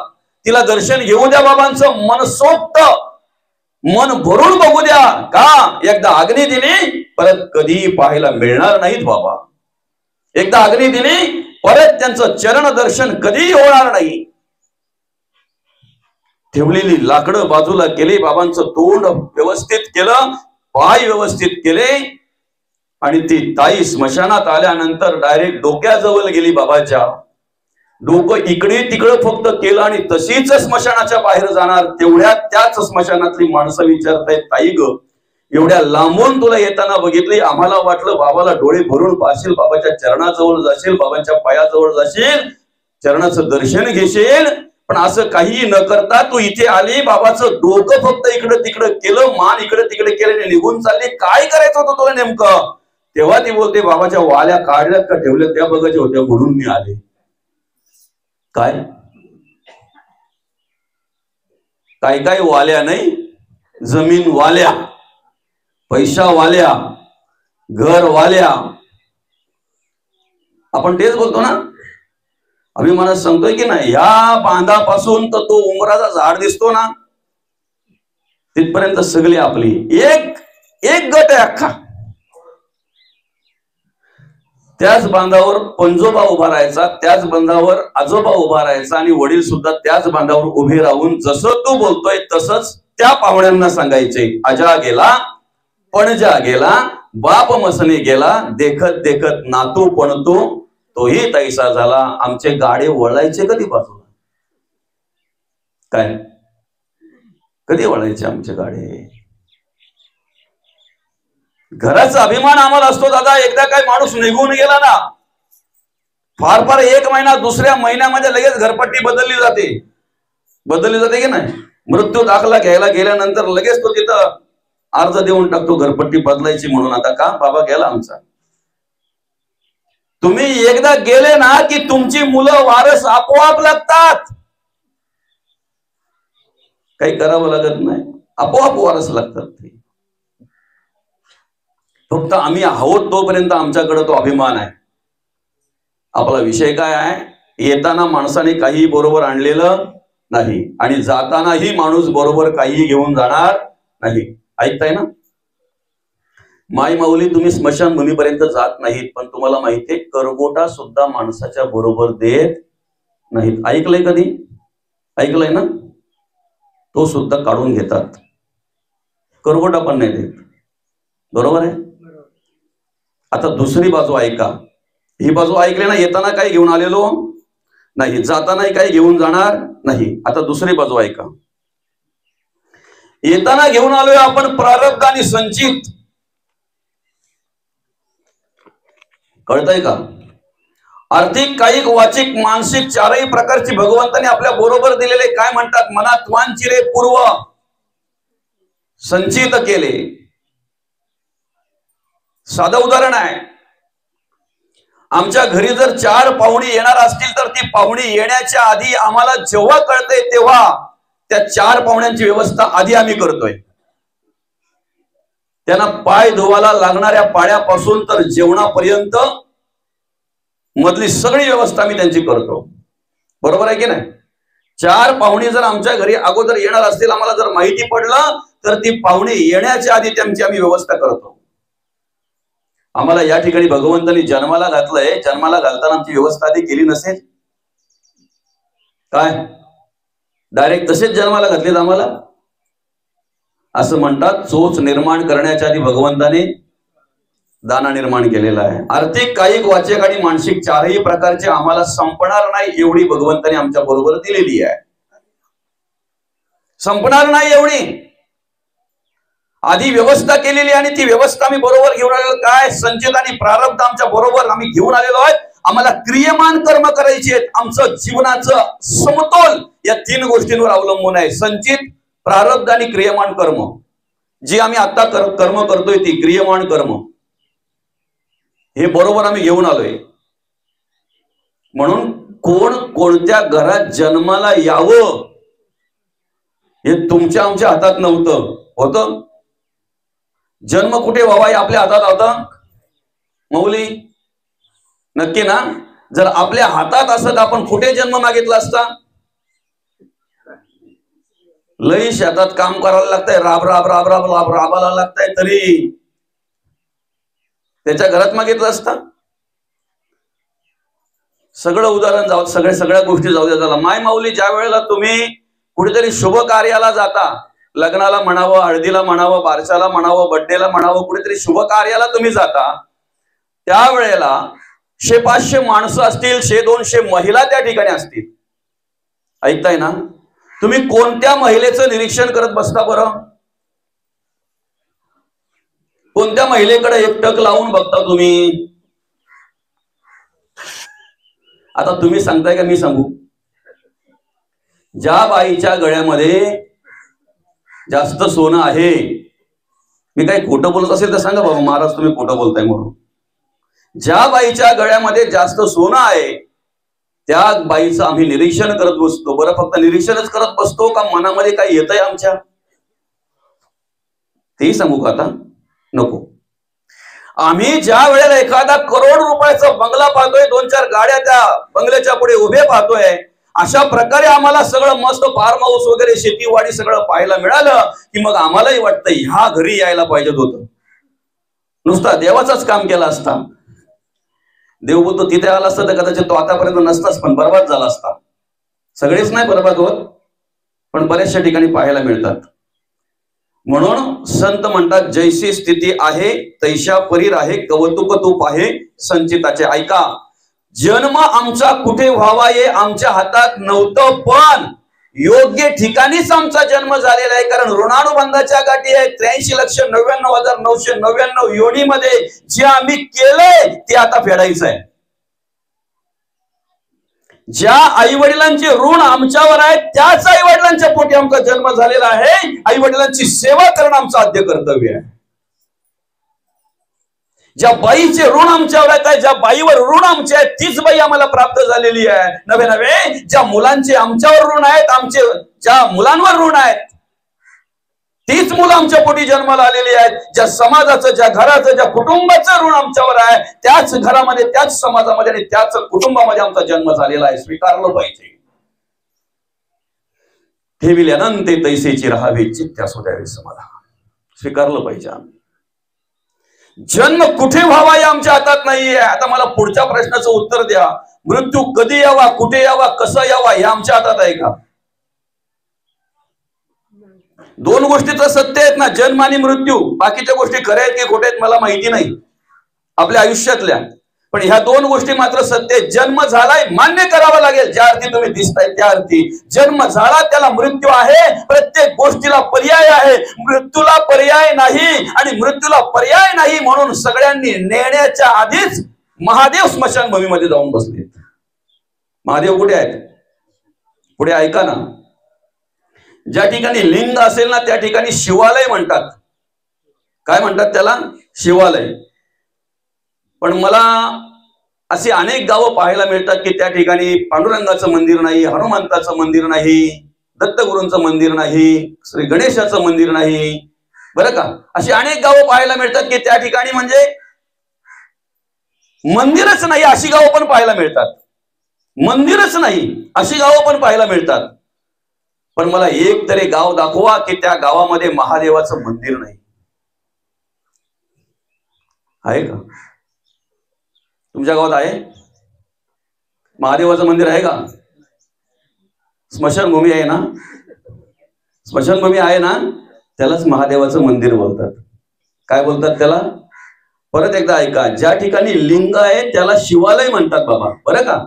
तिला दर्शन घेऊ द्या बाबांचं, मनसोक्त मन भरून बघू द्या. का? एकदा अग्नी दिली परत कधी पाहायला मिळणार नाहीत बाबा. एकदा अग्नी दिली परत त्यांचं चरण दर्शन कधी होणार नाही. ठेवलेली लाकडं बाजूला केली, बाबांचं तोंड व्यवस्थित केलं, पाय व्यवस्थित केले, आणि ती ताई स्मशानात आल्यानंतर डायरेक्ट डोक्याजवळ गेली बाबाच्या. डोकं इकडे तिकडे फक्त केलं आणि तशीच स्मशानाच्या बाहेर जाणार. तेवढ्यात त्याच स्मशानातली माणसं विचारतायत, ताई ग एवढ्या लांबून तुला येताना बघितली, आम्हाला वाटलं बाबाला डोळे भरून पाहशील, बाबाच्या चरणाजवळ जाशील, बाबांच्या पायाजवळ जाशील, चरणाचं दर्शन घेशील, पण असं काही न करता तू इथे आली, बाबाचं डोकं फक्त इकडं तिकडं केलं, मान इकडे तिकडे केलं, निघून चालली. काय करायचं होतं तुला नेमकं? तेव्हा ती बोलते, बाबाच्या वाल्या काढल्यात का ठेवल्यात त्या बघायच्या होत्या म्हणून मी आले. काय काय काय वाल्या नाही, जमीन वाल्या, पैसा वाल्या, घर वाल्या. आपण तेच बोलतो ना, अभिमानात सांगतोय की नाही, या बांधापासून तर तो उमराचा झाड दिसतो ना, तिथपर्यंत सगळी आपली एक गट आहे अख्खा. त्याच बांधावर पंजोबा उभा राहायचा, त्याच बांधावर आजोबा उभा राहायचा, आणि वडील सुद्धा त्याच बांधावर उभे राहून जसं तू बोलतोय तसंच त्या पाहुण्यांना सांगायचे. आजा गेला, पणजा गेला, बाप मसने गेला, देखत देखत नातू पणतो तोही तैसा झाला. आमचे गाडे वळायचे कधी बाजूला? काय कधी वळायचे आमचे गाडे? घराचा अभिमान आम्हाला असतो दादा. एकदा काय माणूस निघून गेला ना, फार फार 1 महिना, दुसऱ्या महिन्यामध्ये लगेच घरपट्टी बदलली जाते की नाही? मृत्यू दाखला घ्यायला गेल्यानंतर लगेच तो तिथं अर्ज देऊन टाकतो घरपट्टी बदलायची म्हणून. आता का? बाबा गेला आमचा. तुम्ही एकदा गेले ना की तुमची मुलं वारस आपोआप लागतात. काही करावं लागत नाही, आपोआप वारस लागतात ते. फक्त आम्ही आहोत तोपर्यंत आमच्याकडे तो अभिमान आहे. आपला विषय काय आहे? येताना माणसाने काही बरोबर आणलेलं नाही आणि जातानाही माणूस बरोबर काही घेऊन जाणार नाही. ऐकताय ना? माय माऊली, तुम्ही स्मशानभूमीपर्यंत जात नाहीत, पण तुम्हाला माहितीये करगोटा सुद्धा माणसाच्या बरोबर देत नाहीत. ऐकलंय कधी? ऐकलंय ना? तो सुद्धा काढून घेतात, करगोटा पण नाही देत. बरोबर आहे? आता दुसरी बाजू ऐका. ही बाजू ऐकली ना, येताना काही घेऊन आलेलो नाही, जातानाही काही घेऊन जाणार नाही. आता दुसरी बाजू ऐका. येताना घेऊन आलोय आपण प्रारब्ध आणि संचित. कळतंय का? आर्थिक, कायिक, वाचिक, मानसिक चारही प्रकारची भगवंताने आपल्या बरोबर दिलेले काय म्हणतात? मनात वांचिले पूर्व संचित केले. साधं उदाहरण आहे. आमच्या घरी जर 4 पाहुणे येणार असतील तर ती पाहुणे येण्याच्या आधी आम्हाला जेव्हा कळतंय तेव्हा त्या 4 पाहुण्यांची व्यवस्था आधी आम्ही करतोय. त्यांना पाय धुवायला लागणाऱ्या पाण्यापासून तर जेवणापर्यंत मधली सगळी व्यवस्था मी त्यांची करतो. बरोबर आहे की नाही? 4 पाहुणे जर आमच्या घरी अगोदर येणार असतील, आम्हाला जर माहिती पडलं तर ती पाहुणे येण्याच्या आधी त्यांची आम्ही व्यवस्था करतो. आम्हाला या ठिकाणी भगवंतांनी जन्माला घातलंय, जन्माला घालताना आमची व्यवस्था आधी केली नसेल काय? डायरेक्ट तसेच जन्माला घातलेत आम्हाला? असं म्हणतात, चोच निर्माण करण्याच्या आधी भगवंताने दाना निर्माण केलेला आहे. आर्थिक, कायिक, वाचिक आणि मानसिक चारही प्रकारचे आम्हाला संपणार नाही एवढी भगवंताने आमच्या बरोबर दिलेली आहे. संपणार नाही एवढी आधी व्यवस्था केलेली आणि ती व्यवस्था आम्ही बरोबर घेऊन आलेलो. काय? संचित आणि प्रारब्ध आमच्या बरोबर आम्ही घेऊन आलेलो आहे. आम्हाला क्रियमान कर्म करायची आहेत. आमचं जीवनाचं समतोल या 3 गोष्टींवर अवलंबून आहे. संचित, प्रारब्ध आणि क्रियमान कर्म. जी आम्ही आता कर्म करतोय ती क्रियमान कर्म, हे बरोबर आम्ही घेऊन आलोय. म्हणून कोण कोणत्या घरात जन्माला यावं हे तुमच्या आमच्या हातात नव्हतं. होतं जन्म कुठे व्हावा हे आपल्या हातात होता माऊली? नक्की ना? जर आपल्या हातात असत आपण कुठे जन्म मागितला असता? लई शेतात काम करायला लागतंय, राब राब राब राब राब राबाला लागतंय, तरी त्याच्या घरात मागितलं असता? सगळं उदाहरण जाऊ, सगळ्या गोष्टी जाऊ द्या त्याला. माय माऊली, ज्या वेळेला तुम्ही कुठेतरी शुभ कार्याला जाता, लग्नाला म्हणावं, हळदीला म्हणावं, बारशाला म्हणावं, बड्डेला म्हणावं, कुठेतरी शुभ कार्याला तुम्ही जाता, त्यावेळेला 100-500 माणसं असतील, 100-200 महिला त्या ठिकाणी असतील. ऐकताय ना? तुम्ही कोणत्या महिलेचं निरीक्षण करत बसता बरं? कोणत्या महिलेकडे एकटक लावून बघता तुम्ही? आता तुम्ही सांगताय का मी सांगू? ज्या बाईच्या गळ्यामध्ये जास्त सोनं आहे, मी काही खोटं बोलत असेल तर सांगा बाबा, महाराज तुम्ही खोटं बोलताय म्हणून. ज्या बाईच्या गळ्यामध्ये जास्त सोनं आहे त्या बाईचं आम्ही निरीक्षण करत बसतो. बरं, फक्त निरीक्षणच करत बसतो का मनामध्ये काही येतंय आमच्या? तेही सांगू का आता? नको. आम्ही ज्या वेळेला एखादा करोड रुपयाचा बंगला पाहतोय, 2-4 गाड्या त्या बंगल्याच्या पुढे उभे पाहतोय, अशा प्रकारे आम्हाला सगळं मस्त फार्म हाऊस वगैरे शेतीवाडी सगळं पाहायला मिळालं की मग आम्हालाही वाटतं ह्या घरी यायला पाहिजेत होतं. नुसता देवाचाच काम केला असता. देव बोलतो तिथे आला असता तर कदाचित तो आतापर्यंत नसताच, पण बर्बाद झाला असता. सगळेच नाही बर्बाद होत, पण बऱ्याचशा ठिकाणी पाहायला मिळतात. म्हणून संत म्हणतात, जैसी स्थिती आहे तैशा परीर आहे, कौतुक तूप आहे संचिताचे. ऐका, जन्म आमचा कुठे व्हावा हे आमच्या हातात नव्हतं, पण योग्य ठिकाणीच आमचा जन्म झालेला आहे. कारण ऋणानुबंधाच्या गाठी आहेत 83,99,999 योनीमध्ये. जे आम्ही केलंय ते आता फेडायचं आहे. ज्या आई वडिलांचे ऋण आमच्यावर आहे त्याच आई वडिलांच्या पोटी आमचा जन्म झालेला आहे. आई वडिलांची सेवा करणं आमचं आद्य कर्तव्य आहे. ज्या बाईचे ऋण आमच्यावर आहे, ज्या बाईवर ऋण आमचे आहे, तीच बाई आम्हाला प्राप्त झालेली आहे. नव्हे ज्या मुलांचे आमच्यावर ऋण आहेत, आमचे ज्या मुलांवर ऋण आहेत, तीच मुलं आमच्या पोटी जन्माला आलेली आहेत. ज्या समाजाचं, ज्या घराचं, ज्या कुटुंबाचं ऋण आमच्यावर आहे, त्याच घरामध्ये, त्याच समाजामध्ये आणि त्याच कुटुंबामध्ये आमचा जन्म झालेला आहे. स्वीकारलं पाहिजे. ठेविले अनंत तैसेची राहावे, चित्त असू द्यावे समाधान. स्वीकारलं पाहिजे. आम्ही जन्म कुठे व्हावा हे आमच्या हातात नाहीये. आता मला पुढच्या प्रश्नाचं उत्तर द्या. मृत्यू कधी यावा, कुठे यावा, कसा यावा हे आमच्या हातात आहे का? दोन गोष्टीचं सत्य आहेत ना, जन्म आणि मृत्यू. बाकीच्या गोष्टी खऱ्या आहेत की खोट्या आहेत मला माहिती नाही आपल्या आयुष्यातल्या, पण ह्या दोन गोष्टी मात्र सत्य आहेत. जन्म झालाय, मान्य करावा लागेल. ज्या अर्थी तुम्ही दिसताय त्या अर्थी जन्म झाला, त्याला मृत्यू आहे. प्रत्येक गोष्टीला पर्याय आहे, मृत्यूला पर्याय नाही. आणि मृत्यूला पर्याय नाही म्हणून सगळ्यांनी नेण्याच्या आधीच महादेव स्मशानभूमीमध्ये जाऊन बसलेत. महादेव कुठे आहेत? पुढे ऐका ना. ज्या ठिकाणी लिंग असेल ना त्या ठिकाणी शिवालय म्हणतात. काय म्हणतात त्याला? शिवालय. पण मला अशी अनेक गावं पाहायला मिळतात की त्या ठिकाणी पांडुरंगाचं मंदिर नाही, हनुमंताचं मंदिर नाही, दत्तगुरूंचं मंदिर नाही, श्री गणेशाचं मंदिर नाही, बरं का. अशी अनेक गावं पाहायला मिळतात की त्या ठिकाणी म्हणजे मंदिरच नाही अशी गावं पण पाहायला मिळतात. मंदिरच नाही अशी गावं पण पाहायला मिळतात. पण मला एक तरी गाव दाखवा की त्या गावामध्ये महादेवाचं मंदिर नाही. आहे का? तुमच्या गावात आहे महादेवाचं मंदिर? आहे का? स्मशानभूमी आहे ना? स्मशानभूमी आहे ना, त्यालाच महादेवाचं मंदिर बोलतात. काय बोलतात त्याला? परत एकदा ऐका. ज्या ठिकाणी लिंग आहे त्याला शिवालय म्हणतात बाबा, बरं का.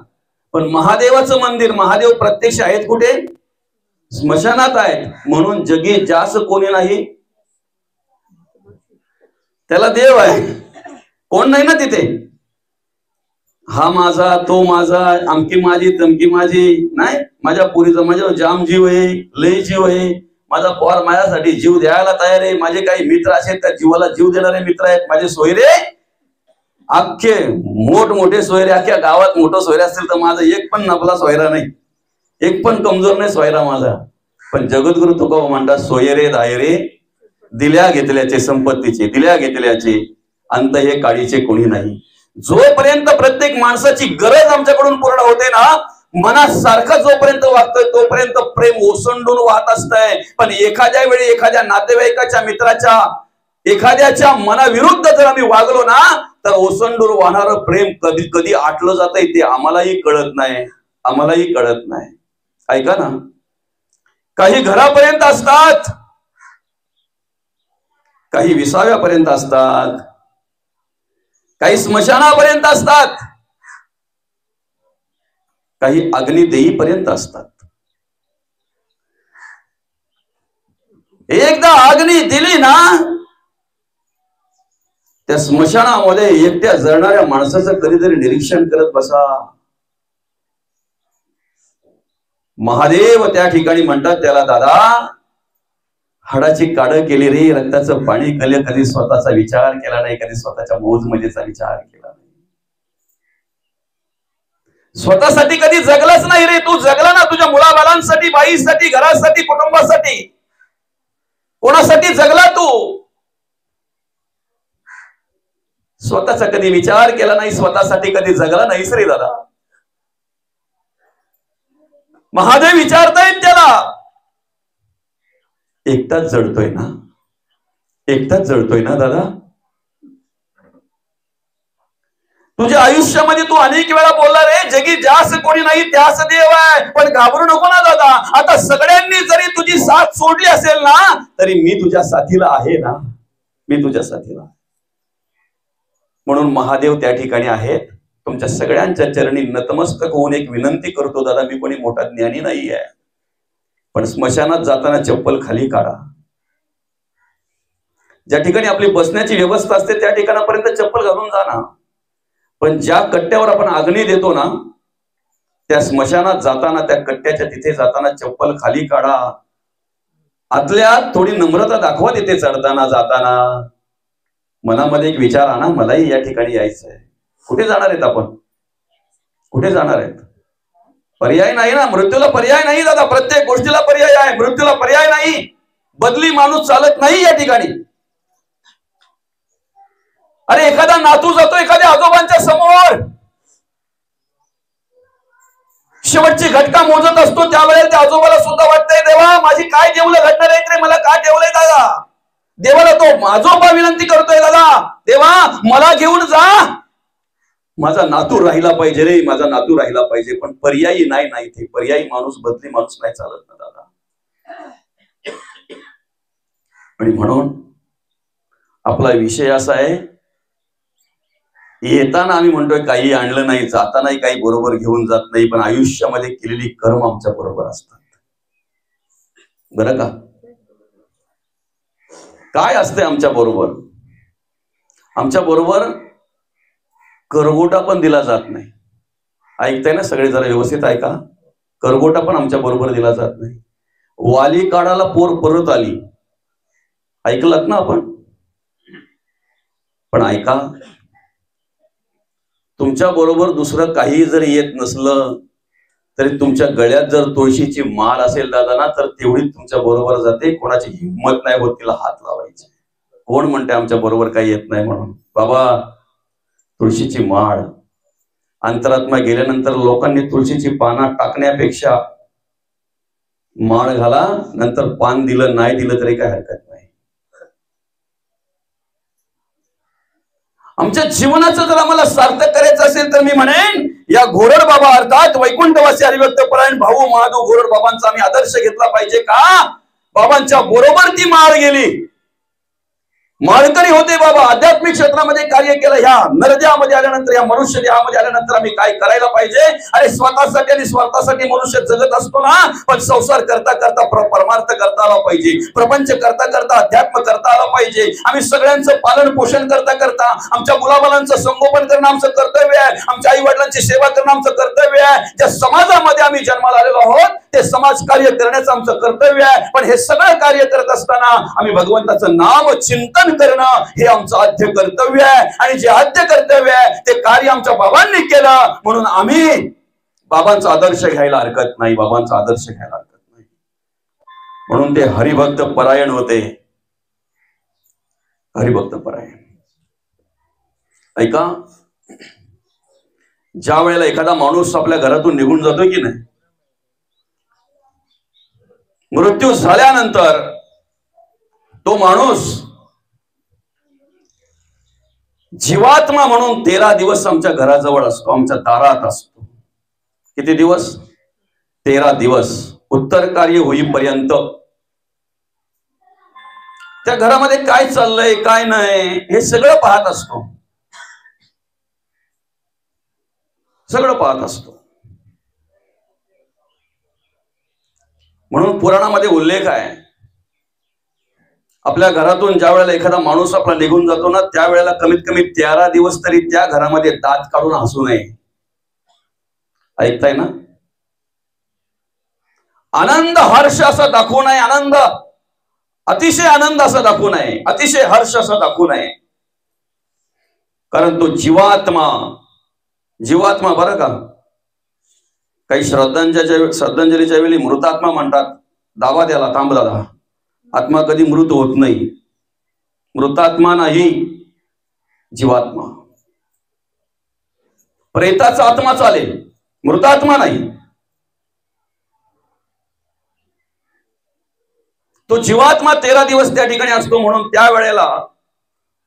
पण महादेवाचं मंदिर, महादेव प्रत्यक्ष आहेत कुठे? स्मशानात आहेत. म्हणून जगी जास्त कोणी नाही, त्याला देव आहे. कोण नाही ना तिथे. हा माझा, तो माझा, आमकी माझी, तमकी माझी नाही. माझ्या पुरीचा माझ्यावर जाम जीव आहे, लय जीव आहे. माझा पोर माझ्यासाठी जीव द्यायला तयार आहे. माझे काही मित्र असे त्या जीवाला जीव देणारे मित्र आहेत. माझे सोयरे अख्खे मोठमोठे सोयरे, अख्ख्या गावात मोठं सोयरे असतील तर माझा एक पण नबला सोयरा नाही, एक पण कमजोर नाही सोयरा माझा. पण जगद्गुरु तुकोबा म्हणतात, सोयरे दायरे दिल्या घेतल्याचे, संपत्तीचे दिल्या घेतल्याचे, अंत हे काळीचे कोणी नाही. जोपर्यंत प्रत्येक माणसाची गरज आमच्याकडून पूर्ण होते ना, मनासारखं जोपर्यंत वागतोय तोपर्यंत प्रेम ओसंडून वाहत असतंय. पण एखाद्या वेळी एखाद्या नातेवाईकाच्या, मित्राच्या, एखाद्याच्या मनाविरुद्ध जर आम्ही वागलो ना तर ओसंडून वाहणारं प्रेम कधी कधी आटलं जातंय ते आम्हालाही कळत नाही, आम्हालाही कळत नाही. ऐका ना, काही घरापर्यंत असतात, काही विसाव्यापर्यंत असतात, काही स्मशानापर्यंत असतात, काही अग्निदेईपर्यंत असतात. एकदा अग्नी दिली ना त्या स्मशानामध्ये एकट्या जळणाऱ्या माणसाचं कधीतरी निरीक्षण करत बसा. महादेव त्या ठिकाणी म्हणतात त्याला, दादा हाडाची काढ केली रे, रक्ताचं पाणी केलं, कधी स्वतःचा विचार केला नाही, कधी स्वतःच्या मौजमजेचा विचार केला नाही, स्वतःसाठी कधी जगलाच नाही रे. तू जगला ना तुझ्या मुलाबाळांसाठी, बाईसाठी, घरासाठी, कुटुंबासाठी, कोणासाठी जगला तू? स्वतःचा कधी विचार केला नाही, स्वतःसाठी कधी जगला नाहीस रे दादा. महादेव विचारतायत त्याला, एकटाच जळतोय ना, एकटाच जळतोय ना दादा? तुझ्या आयुष्यामध्ये तू अनेक वेळा बोलला रे, जगी जास्त कोणी नाही त्यास देव आहे. पण घाबरू नको ना दादा, आता सगळ्यांनी जरी तुझी साथ सोडली असेल ना तरी मी तुझ्या साथीला आहे ना, मी तुझ्या साथीला. म्हणून महादेव त्या ठिकाणी आहेत. तुमच्या सगळ्यांच्या चरणी नतमस्तक होऊन एक विनंती करतो, दादा मी कोणी मोठा ज्ञानी नाही आहे, पण स्मशानात जाताना चप्पल खाली काढा. ज्या ठिकाणी आपली बसण्याची व्यवस्था असते त्या ठिकाणापर्यंत चप्पल घालून जा ना. पण ज्या कट्ट्यावर आपण अग्नी देतो ना त्या स्मशानात जाताना, त्या कट्ट्याच्या तिथे जाताना चप्पल खाली काढा. आतल्या थोडी नम्रता दाखवा तिथे चढताना जाताना. मनामध्ये एक विचार आणा, मलाही या ठिकाणी यायचंय. कुठे जाणार आहेत आपण? कुठे जाणार आहेत? पर्याय नाही ना, मृत्यूला पर्याय नाही दादा. प्रत्येक गोष्टीला पर्याय आहे, मृत्यूला पर्याय नाही. बदली माणूस चालत नाही या ठिकाणी. अरे एखादा नातू जातो एखाद्या आजोबांच्या समोर, शेवटची घटका मोजत असतो त्यावेळेला त्या आजोबाला सुद्धा वाटतंय देवा माझी काय देवलं घडणार आहे रे, मला काय देवलंय दादा. देवाला तो आजोबा विनंती करतोय दादा देवा मला घेऊन जा, माझा नातू राहिला पाहिजे रे, माझा नातू राहिला पाहिजे. पण पर्यायी नाही ते पर्यायी माणूस बदली माणूस नाही चालत ना दादा. आणि म्हणून आपला विषय असा आहे, येताना आम्ही म्हणतोय काही आणलं नाही, जातानाही काही बरोबर घेऊन जात नाही, पण आयुष्यामध्ये केलेली कर्म आमच्या बरोबर असतात. बरं का? काय असते आमच्या बरोबर? आमच्या बरोबर करगोटा पण दिला जात नाही. ऐकताय ना सगळे? जरा व्यवस्थित ऐका. करगोटा पण आमच्या बरोबर दिला जात नाही. वाली काढाला पोर परत आली, ऐकलात ना आपण? पण ऐका, तुमच्या बरोबर दुसरं काही जरी येत नसलं तरी तुमच्या गळ्यात जर तुळशीची माळ असेल दादा ना, तर तेवढी तुमच्या बरोबर जाते. कोणाची हिंमत नाही होत तिला हात लावायची. कोण म्हणते आमच्या बरोबर काही येत नाही म्हणून? बाबा तुळशीची माळ, अंतरात्मा गेल्यानंतर लोकांनी तुळशीची पानं टाकण्यापेक्षा माळ घाला, नंतर पान दिलं नाही दिलं तरी काय हरकत नाही. आमच्या जीवनाचं जर आम्हाला सार्थक करायचं असेल तर मी म्हणेन या घोरड बाबा अर्थात वैकुंठवासी हरिभक्त परायण भाऊ महादेव घोरड बाबांचा आम्ही आदर्श घेतला पाहिजे का? बाबांच्या बरोबर ती माळ गेली, माळकरी होते बाबा, आध्यात्मिक क्षेत्रामध्ये कार्य केलं. ह्या नरदेहामध्ये आल्यानंतर, या मनुष्य देहामध्ये आल्यानंतर आम्ही काय करायला पाहिजे? अरे स्वतःसाठी आणि स्वार्थासाठी मनुष्य जगत असतो ना, पण संसार करता करता परमार्थ करता आला पाहिजे, प्रपंच करता करता अध्यात्म करता आला पाहिजे. आम्ही सगळ्यांचं पालन पोषण करता करता आमच्या मुलाबालांचं संगोपन करणं आमचं कर्तव्य आहे, आमच्या आई वडिलांची सेवा करणं आमचं कर्तव्य आहे. ज्या समाजामध्ये आम्ही जन्माला आलेलो आहोत ते समाज कार्य करण्याचं आमचं कर्तव्य आहे. पण हे सगळं कार्य करत असताना आम्ही भगवंताचं नाम चिंतन करणं हे आमचं आद्य कर्तव्य आहे. आणि जे आद्य कर्तव्य आहे ते कार्य आमच्या बाबांनी केलं, म्हणून आम्ही बाबांचा आदर्श घ्यायला हरकत नाही, बाबांचा आदर्श घ्यायला हरकत नाही. म्हणून ते हरिभक्त परायण होते, हरिभक्त परायण. ऐका, ज्या वेळेला एखादा माणूस आपल्या घरातून निघून जातो की नाही, मृत्यू झाल्यानंतर तो माणूस जीवात्मा म्हणून 13 दिवस आमच्या घराजवळ असतो, आमच्या दारात असतो. किती दिवस? 13 दिवस. उत्तर कार्य होईपर्यंत त्या घरामध्ये काय चाललंय काय नाही हे सगळं पाहत असतो, सगळं पाहत असतो. म्हणून पुराणामध्ये उल्लेख आहे, आपल्या घरातून ज्या वेळेला एखादा माणूस आपला निघून जातो ना, त्यावेळेला कमीत कमी 13 दिवस तरी त्या घरामध्ये दात काढून हसू नये. ऐकताय ना? आनंद हर्ष असा दाखवू नये, आनंद अतिशय आनंद असा दाखवू नये, अतिशय हर्ष असा दाखवू नये. कारण तो जीवात्मा, जीवात्मा बरं का, काही श्रद्धांजलीच्या वेळी मृतात्मा म्हणतात, दावा द्याला थांब दादा, आत्मा कधी मृत होत नाही, मृतात्मा नाही जीवात्मा. प्रेताचा आत्मा चालेल, मृतात्मा नाही. तो जीवात्मा 13 दिवस त्या ठिकाणी असतो. म्हणून त्या वेळेला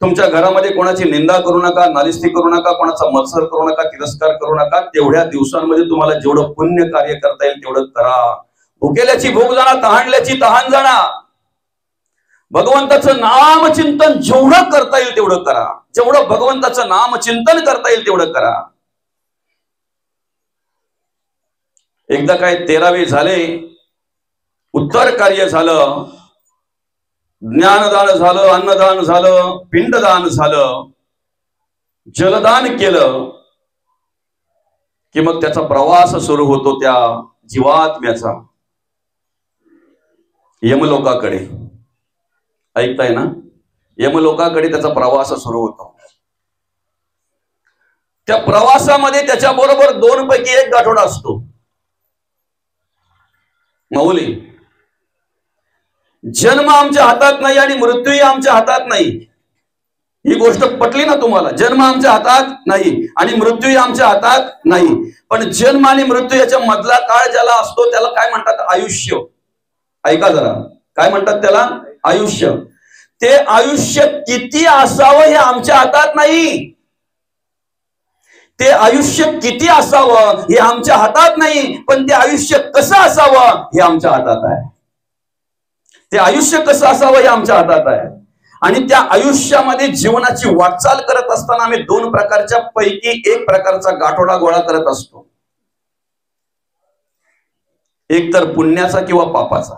तुमच्या घरामध्ये कोणाची निंदा करू नका, नालिस्ती करू नका, कोणाचा मत्सर करू नका, तिरस्कार करू नका. तेवढ्या दिवसांमध्ये तुम्हाला जेवढं पुण्य कार्य करता येईल तेवढं करा. भुकेल्याची भूक जाणार, तहानल्याची तहान जाणार. भगवंताचं नामचिंतन जेवढं करता येईल तेवढं करा, जेवढं भगवंताचं नामचिंतन करता येईल तेवढं करा. एकदा काय 13वे झाले, उत्तर कार्य झालं, ज्ञानदान झालं, अन्नदान झालं, पिंडदान झालं, जलदान केलं की मग त्याचा प्रवास सुरू होतो त्या जीवात्म्याचा यमलोकाकडे. ऐकताय ना? यमलोकाकडे त्याचा प्रवास सुरू होतो. त्या प्रवासामध्ये त्याच्या बरोबर 2 पैकी 1 गाठोडा असतो. माऊली, जन्म आमच्या हातात नाही आणि मृत्यूही आमच्या हातात नाही. ही गोष्ट पटली ना तुम्हाला? जन्म आमच्या हातात नाही आणि मृत्यूही आमच्या हातात नाही. पण जन्म आणि मृत्यू याच्या मधला काळ ज्याला असतो त्याला काय म्हणतात? आयुष्य. ऐका जरा, काय म्हणतात त्याला? आयुष्य. ते आयुष्य किती असावं हे आमच्या हातात नाही. ते आयुष्य किती असावं हे आमच्या हातात नाही, पण ते आयुष्य कसं असावं हे आमच्या हातात आहे. ते आयुष्य कसं असावं हे आमच्या हातात आहे. आणि त्या आयुष्यामध्ये जीवनाची वाटचाल करत असताना आम्ही दोन प्रकारच्या पैकी एक प्रकारचा गाठोडा गोळा करत असतो. एक तर पुण्याचा किंवा पापाचा.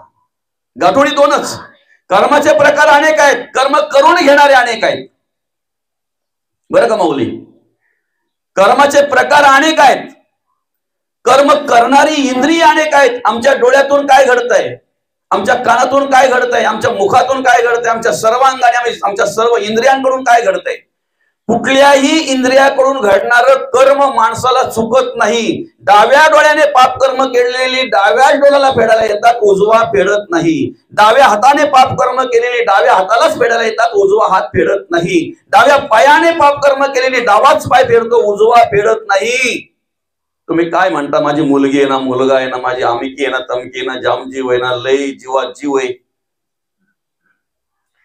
गाठोडी दोनच. कर्माचे प्रकार अनेक आहेत, कर्म करून घेणारे अनेक आहेत. बरं का माऊली? कर्माचे प्रकार अनेक आहेत, कर्म करणारी इंद्रिय अनेक आहेत. आमच्या डोळ्यातून काय घडतंय, आमच्या कानातून काय घडतंय, आमच्या मुखातून काय घडतंय, आमच्या सर्वांगाने आमच्या सर्व इंद्रियांकडून काय घडतंय. कुठल्याही इंद्रियाकडून घडणारं कर्म माणसाला चुकत नाही. डाव्या डोळ्याने पाप कर्म केलेली डाव्या डोळ्याला फेडायला येतात, उजवा फेडत नाही. डाव्या हाताने पाप कर्म केलेली डाव्या हातालाच फेडायला येतात, उजवा हात फेडत नाही. डाव्या पायाने पाप कर्म केलेली डावाच पाय फेडतो, उजवा फेडत नाही. तुम्ही काय म्हणता? माझी मुलगी आहे ना, मुलगा आहे ना, माझी आमिकी आहे ना, तमकी आहे ना, जामजीव आहे ना, लय जीवात जीव आहे.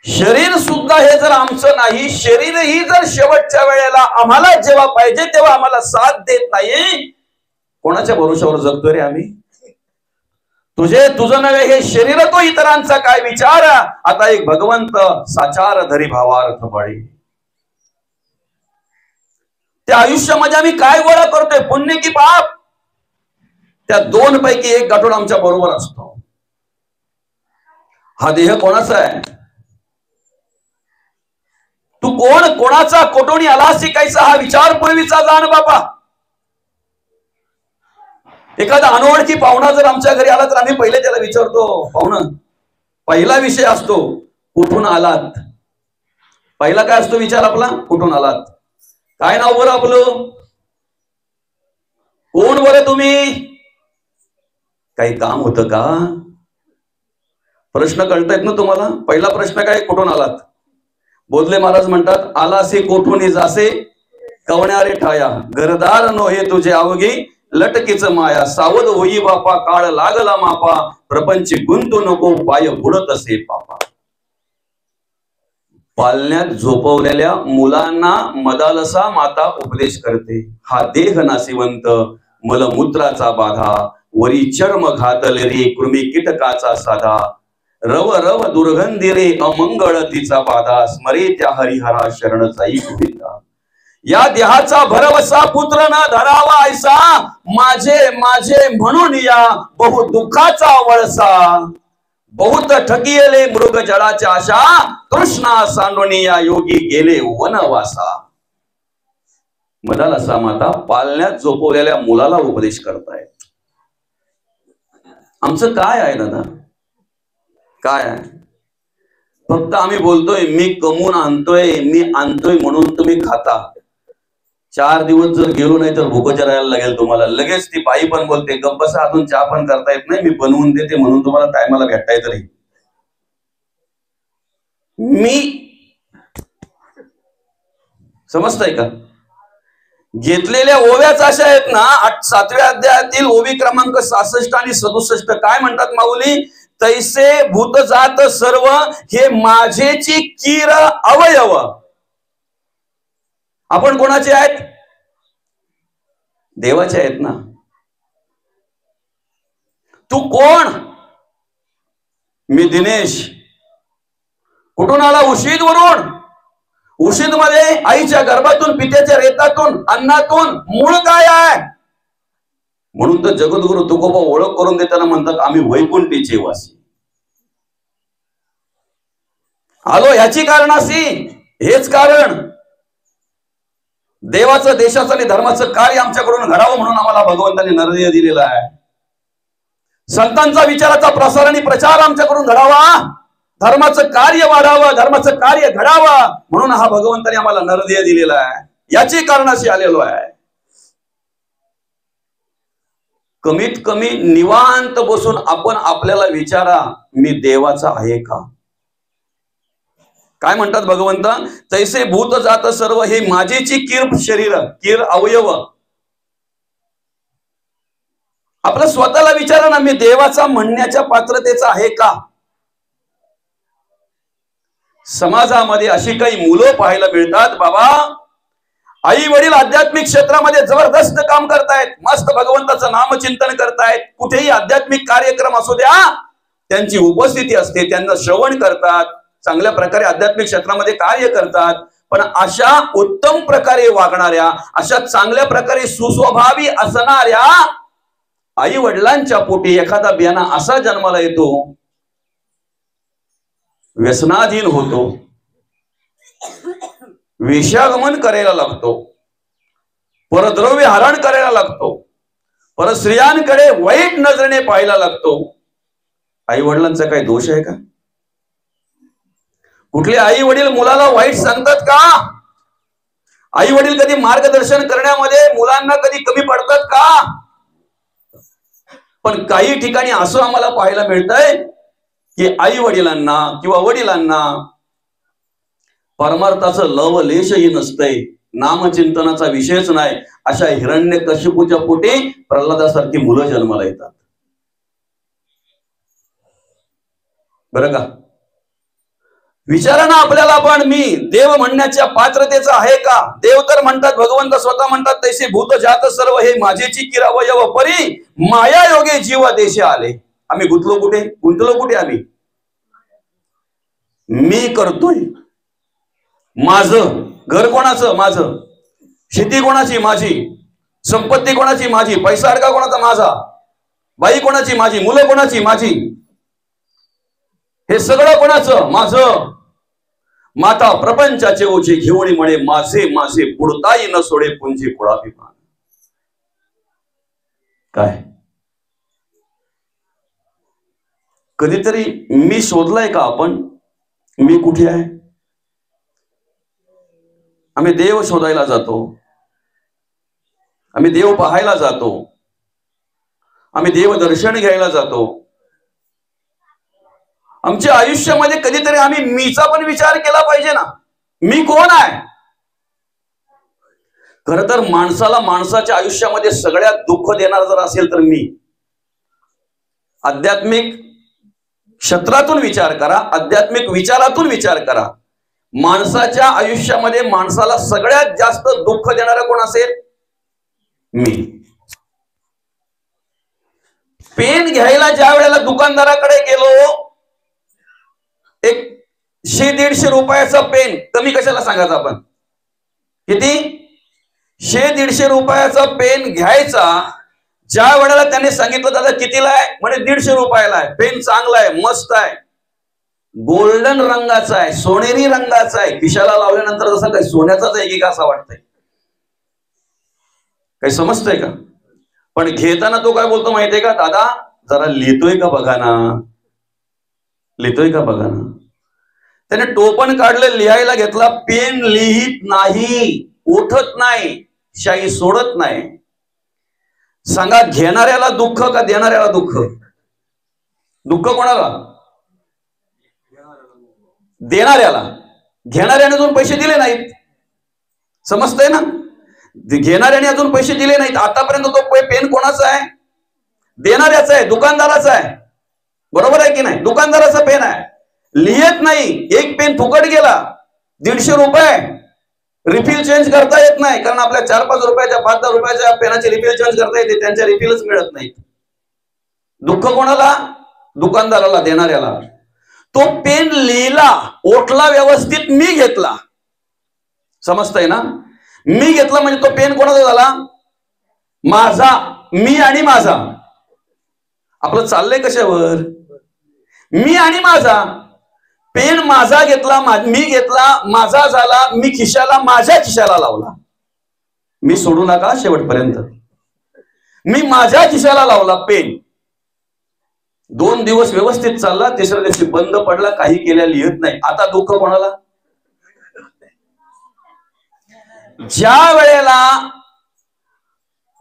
शरीर सुद्धा हे जर आमचं नाही, शरीरही जर शेवटच्या वेळेला आम्हाला जेव्हा पाहिजे तेव्हा आम्हाला साथ देत नाही, कोणाच्या भरोशावर जगतोय रे आम्ही? तुझं नव्हे हे शरीर तो इतरांचा काय विचार. आता एक भगवंत साचार धरी भावार्थ बळी. त्या आयुष्यामध्ये आम्ही काय गोळा करतोय, पुण्य की पाप? त्या दोन पैकी एक गाठोड आमच्या बरोबर असतो. हा देह कोणाचा आहे? तू कोण, कोणाचा, कोठून आला शिकायचा हा विचार पूर्वीचा जाण बाबा. एखादा अनोळखी पाहुणा जर आमच्या घरी आला तर आम्ही पहिले त्याला विचारतो, पाहुणं, पहिला विषय असतो कुठून आलात. पहिला काय असतो विचार आपला? कुठून आलात. काय नाव बरं आपलं? कोण बरं तुम्ही? काही काम होतं का? प्रश्न कळतायत ना तुम्हाला? पहिला प्रश्न काय? कुठून आलात. बोधले महाराज म्हणतात, आलासे कोठून जासे कवण्यारे ठाया, घरदार नोहे तुझे अवघी लटकीच माया, सावध होई बापा काळ लागला मापा, प्रपंच गुंतू नको पाय बुडत असे पापा. पालण्यात झोपवलेल्या मुलांना मदालसा माता उपदेश करते. हा देह नासिवंत मलमूत्राचा बाधा, वरी चर्म घातले रे कृमी कीटकाचा साधा, रव रव दुर्गंधी रे अमंगळ तिचा बाधा, स्मरे त्या हरिहरा शरण जाई गोविंदा. या देहाचा भरवसा पुत्र न धरावा ऐसा, माझे माझे म्हणून या बहु दुःखाचा वळसा, बहुत ठकियले मृग जडाच्या आशा, कृष्णा सांडोनी या योगी गेले वनवासा. मदालसा माता पालण्यात झोपवलेल्या मुलाला उपदेश करतायत. आमचं काय आहे दादा? काय आहे? फक्त आम्ही बोलतोय मी कमवून आणतोय, मी आणतोय म्हणून तुम्ही खाता. 4 दिवस जर गेलो नाही तर भूक जरायला लागेल तुम्हाला. लगेच ती बाई पण बोलते, गप्प बसा, अजून चहा पण करता येत नाही, मी बनवून देते म्हणून तुम्हाला टायमाला भेटताय तरी. मी समजताय का? घेतलेल्या ओव्याच अशा आहेत ना, 7व्या अध्यायातील ओवी क्रमांक 66 आणि 67 काय म्हणतात माऊली? तैसे भूत जात सर्व हे माझेची कीर अवयव. आपण कोणाचे आहेत? देवाचे आहेत ना. तू कोण? मी दिनेश. कुठून आला? उशीद वरून. उशीद मध्ये आईच्या गर्भातून, पित्याच्या रेतातून, अन्नातून मूळ काय आहे? म्हणून तर जगद्गुरु तुकोबा ओळख करून देताना म्हणतात, आम्ही वैकुंठीचे वासी. आलो ह्याची कारणासी, हेच कारण. देवाचं, देशाचं आणि धर्माचं कार्य आमच्याकडून घडावं म्हणून आम्हाला भगवंतांनी नरदेह दिलेला आहे. संतांचा विचाराचा प्रसार आणि प्रचार आमच्याकडून घडावा, धर्माचं कार्य वाढावं, धर्माचं कार्य घडावं म्हणून हा भगवंताने आम्हाला नरदेह दिलेला आहे. याची कारणाशी आलेलो आहे. कमीत कमी निवांत बसून आपण आपल्याला विचारा, मी देवाचा आहे का? काय म्हणतात भगवंत, तैसे भूत जात सर्व हे माझेची कीर शरीर, कीर अवयव. आपलं स्वतःला विचारा ना, मी देवाचा म्हणण्याच्या पात्रतेचा आहे का? समाजामध्ये अशी काही मुलं पाहायला मिळतात, बाबा आई वडील आध्यात्मिक क्षेत्रामध्ये जबरदस्त काम करतायत, मस्त भगवंताचं नामचिंतन करतायत, कुठेही आध्यात्मिक कार्यक्रम असू द्या त्यांची उपस्थिती असते, त्यांना श्रवण करतात, चांगल्या प्रकारे आध्यात्मिक क्षेत्रामध्ये कार्य करतात. पण अशा उत्तम प्रकारे वागणाऱ्या, अशा चांगल्या प्रकारे सुस्वभावी असणाऱ्या आई वडिलांच्या पोटी एखादा बियाणा असा जन्माला येतो, व्यसनाधीन होतो, वेश्यागमन करायला लागतो, परद्रव्य हरण करायला लागतो, परस्त्रियांकडे वाईट नजरेने पाहायला लागतो. आई वडिलांचा काही दोष आहे का? कुठले आई वडील मुलाला वाईट सांगतात का? आई वडील कधी मार्गदर्शन करण्यामध्ये मुलांना कधी कमी पडतात का? पण काही ठिकाणी असं आम्हाला पाहायला मिळतंय की आई वडिलांना किंवा वडिलांना परमार्थाचं लवलेशही नसतंय, नामचिंतनाचा विषयच नाही. अशा हिरण्यकशिपूच्या पोटी प्रल्हादासारखी मुलं जन्माला येतात. बरं का? विचारा ना आपल्याला, पण मी देव म्हणण्याच्या पात्रतेचा आहे का? देव तर म्हणतात, भगवंत स्वतः म्हणतात, तैसे भूत जात सर्व हे माझेची कीर अवयव परी माया योगे जीव देशे आले. आम्ही गुंतलो कुठे? आम्ही मी करतोय, माझं घर कोणाचं? माझं. शेती कोणाची? माझी. संपत्ती कोणाची? माझी. पैसा अडका कोणाचा? माझा. बाई कोणाची? माझी. मुलं कोणाची? माझी. हे सगळं कोणाचं? माझं. माता प्रपंचाचे ओझे घेऊन म्हणे, माझे माझे पुढताई न सोडे पुंजी पुढाभिमान. काय कधीतरी मी शोधलाय का आपण? मी कुठे आहे? आम्ही देव शोधायला जातो, आम्ही देव पाहायला जातो, आम्ही देव दर्शन घ्यायला जातो. आमच्या आयुष्यामध्ये कधीतरी आम्ही मीचा पण विचार केला पाहिजे ना. मी कोण आहे? खरं तर माणसाला माणसाच्या आयुष्यामध्ये सगळ्यात दुःख देणार जर असेल तर मी. आध्यात्मिक क्षेत्रातून विचार करा, आध्यात्मिक विचारातून विचार करा. माणसाच्या आयुष्यामध्ये माणसाला सगळ्यात जास्त दुःख देणारा कोण असेल? मी. पेन घ्यायला ज्या वेळेला दुकानदाराकडे गेलो, एक 100-150 रुपयाचा पेन, कमी कशाला सांगायचं आपण? किती? 100-150 रुपयाचा पेन घ्यायचा. ज्या वेळेला त्याने सांगितलं, दादा कितीला आहे? म्हणे 150 रुपयाला आहे. पेन चांगला आहे, मस्त आहे, गोल्डन रंगाचा आहे, सोनेरी रंगाचा आहे. खिशाला लावल्यानंतर जसं काही सोन्याचाच आहे की का असं वाटतंय. काही समजतंय का? पण घेताना तो काय बोलतो माहितीये का? दादा जरा लिहितोय का बघा ना, लिहितोय का बघा ना. त्याने टोपण काढलं, लिहायला घेतला, पेन लिहित नाही, उठत नाही, शाई सोडत नाही. सांगा, घेणाऱ्याला दुःख का देणाऱ्याला दुःख? दुःख कोणाला? देणाऱ्याला. घेणाऱ्याने अजून पैसे दिले नाहीत, समजतंय ना? घेणाऱ्याने अजून पैसे दिले नाहीत. आतापर्यंत तो पेन कोणाचा आहे? देणाऱ्याचा आहे, दुकानदाराचा आहे. बरोबर आहे की नाही? दुकानदाराचा पेन आहे, लिहित नाही. एक पेन फुकट गेला, 150 रुपये. रिफिल चेंज करता येत नाही, कारण आपल्या 4-5 रुपयाच्या 5-10 रुपयाच्या पेनाची रिफिल चेंज करता येते, त्यांच्या रिफिलच मिळत नाही. दुःख कोणाला? दुकानदाराला, देणाऱ्याला. तो पेन लिहिला, ओठला व्यवस्थित, मी घेतला. समजतंय ना? मी घेतला म्हणजे तो पेन कोणाचा झाला? माझा. मी आणि माझा. आपलं चाललंय कशावर? मी आणि माझा. पेन माझा घेतला, मी घेतला, माझा झाला, मी खिशाला, माझ्या खिशाला लावला. मी सोडू नका शेवटपर्यंत. मी माझ्या खिशाला लावला पेन. 2 दिवस व्यवस्थित चालला, 3ऱ्या दिवशी बंद पडला, काही केल्या लिहित नाही. आता दुःख कोणाला? ज्या वेळेला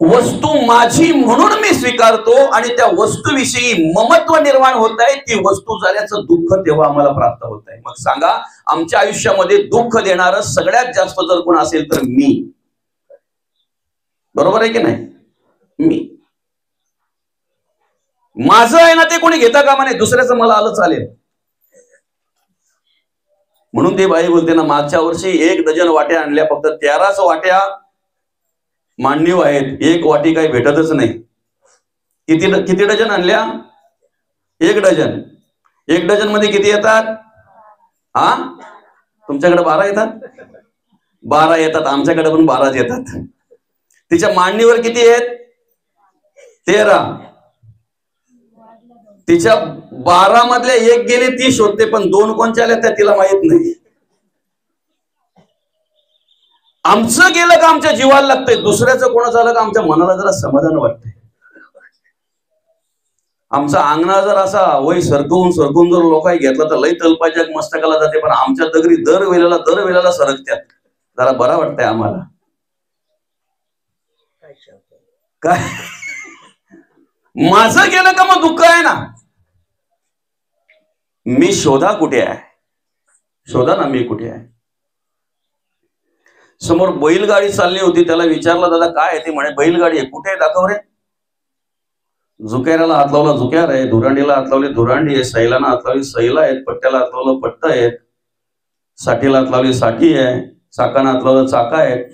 वस्तू माझी म्हणून मी स्वीकारतो आणि त्या वस्तूविषयी ममत्व निर्माण होत आहे, ती वस्तू झाल्याचं दुःख तेव्हा आम्हाला प्राप्त होत आहे. मग सांगा, आमच्या आयुष्यामध्ये दुःख देणारं सगळ्यात जास्त जर कोण असेल तर मी. बरोबर आहे की नाही? मी. माझं आहे ना ते कोणी घेता कामा नये, दुसऱ्याचं मला आलं चालेल. म्हणून ते बाई बोलते ना, मागच्या वर्षी 1 डझन वाट्या आणल्या, फक्त 13च वाट्या मांडणीव आहेत, 1 वाटी काही भेटतच नाही. किती डझन आणल्या? 1 डझन. 1 डझन मध्ये किती येतात? हा, तुमच्याकडे 12 येतात? 12 येतात, आमच्याकडे पण 12च येतात. तिच्या मांडणीवर किती आहेत? 13. तिच्या 12 मधल्या 1 गेले, ती शोधते, पण 2 कोणच्या आल्या त्या तिला माहित नाही. आमचं गेलं का आमच्या जीवाला लागतंय, दुसऱ्याचं कोणाचं आलं का आमच्या मनाला जरा समाधान वाटतंय. आमचा अंगणा जर असा वय सरकवून जर लोकांनी घेतला तर लई तलपाच्या मस्तकाला जाते, पण आमच्या दगडी दर वेळेला सरकत्यात. जरा बरा वाटतंय आम्हाला. काय माझं गेलं का मग दुःख आहे ना. मी शोधा कुठे आहे, शोधा ना मी कुठे आहे. समोर बैलगाडी चालली होती, त्याला विचारलं, दादा काय आहे? ते म्हणे बैलगाडी आहे. कुठे आहे, दाखव रे. झुक्याला हात लावला, झुक्यार आहे. धुरांडीला हात लावली, धुरांडी आहे. सैलाना हात लावली, सैला आहेत. पट्ट्याला हात लावलं, पट्ट आहेत. साठीला हात लावली, साठी आहे. चाकाना हात लावलं, चाका आहेत.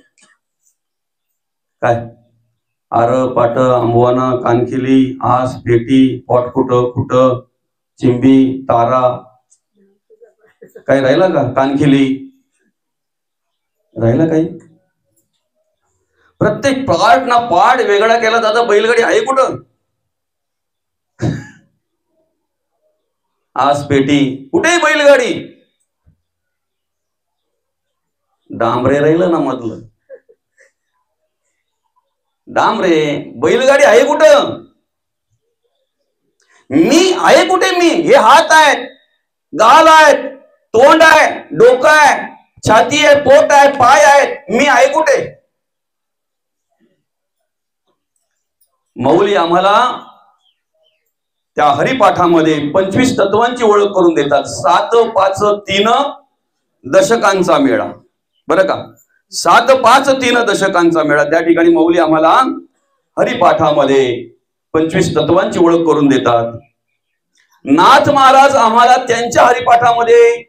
काय आर पाट आंबवाना कानखिली आस पेटी पॉटकुट कुट चिंबी तारा काय राहिला का? कानखिली राहिला काही? प्रत्येक पार्ट ना पार्ट वेगळा केला. दादा बैलगाडी आहे कुठं? आस पेटी कुठे बैलगाडी? डांबरे राहिलं ना मधलं. डांबरे बैलगाडी आहे कुठं? मी आहे कुठे? मी हे हात आहेत, गाल आहेत, तोंड आहे, डोकं आहे, छाती आहे, पोट आहे, पाय आहेत. मी आहे कुठे? मौली आम्हाला त्या हरिपाठामध्ये 25 तत्वांची ओळख करून देतात. 7, 5, 3 दशकांचा मेळा. बरं का? 7, 5, 3 दशकांचा मेळा. त्या ठिकाणी मौली आम्हाला हरिपाठामध्ये 25 तत्वांची ओळख करून देतात. नाथ महाराज आम्हाला त्यांच्या हरिपाठामध्ये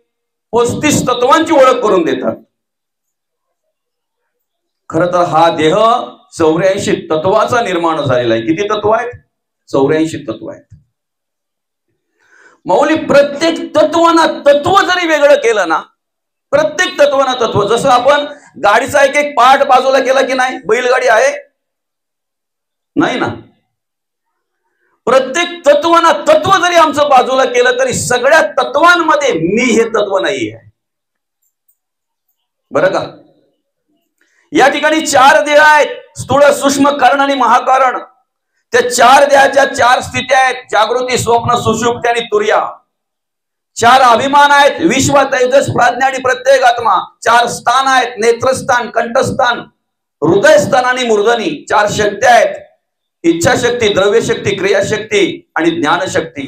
35 तत्वांची ओळख करून देतात. खर तर हा देह 84 तत्वाचा निर्माण झालेला आहे. किती तत्व आहेत? 84 तत्व आहेत. मौली प्रत्येक तत्वाना तत्व जरी वेगळं केलं ना, प्रत्येक तत्वाना तत्व, जसं आपण गाडीचा एक एक पार्ट बाजूला केला की नाही, बैलगाडी आहे नाही ना. प्रत्येक तत्वाना तत्व जरी आमचं बाजूला केलं तरी सगळ्या तत्वांमध्ये मी हे तत्व नाही आहे. बरं का? या ठिकाणी 4 देह आहेत, स्थूल सूक्ष्म कारण आणि महाकारण. त्या 4 देहाच्या 4 स्थित्या आहेत, जागृती, स्वप्न, सुषुप्ती आणि तुर्या. 4 अभिमान आहेत, विश्व, तेजस, प्राज्ञा आणि प्रत्येक आत्मा. 4 स्थान आहेत, नेत्रस्थान, कंठस्थान, हृदयस्थान आणि मूर्धनी. 4 शक्ती आहेत, इच्छाशक्ती, द्रव्यशक्ती, क्रियाशक्ती आणि ज्ञानशक्ती.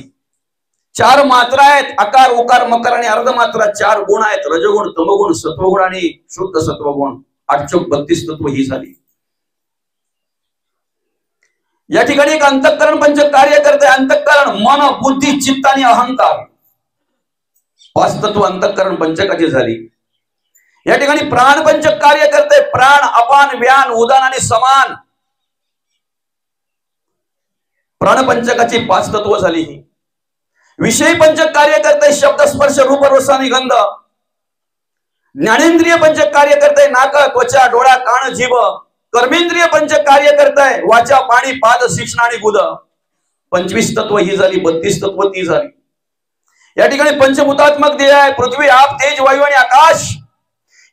4 मात्रा आहेत, आकार, उकार, मकर आणि अर्धमात्रा. 4 गुण आहेत, रजगुण, तमगुण, सत्वगुण आणि शुद्ध सत्वगुण. 832 तत्व ही झाली. या ठिकाणी एक अंतःकरण पंच कार्य करते. अंतःकरण मन, बुद्धी, चित्त आणि अहंकार. 5 तत्व अंतःकरण पंचकाची झाली. या ठिकाणी प्राण पंचक कार्य करते. प्राण, अपान, व्यान, उदान आणि समान. प्राणपंचकाची 5 तत्व झाली. विषय पंचक कार्य करते. शब्द, स्पर्श, रूप, रस आणि गंध. ज्ञानेंद्रिय पंचक कार्य करते. नाक, त्वचा, डोळा, कान, जीभ. कर्मेंद्रिय पंचक कार्य करताय. वाचा, पाणी, पाद, शिक्षण आणि गुद. 25 तत्व ही झाली. 32 तत्व ती झाली. या ठिकाणी पंचभूतात्मक देह आहे. पृथ्वी, आप, तेज, वायू आणि आकाश.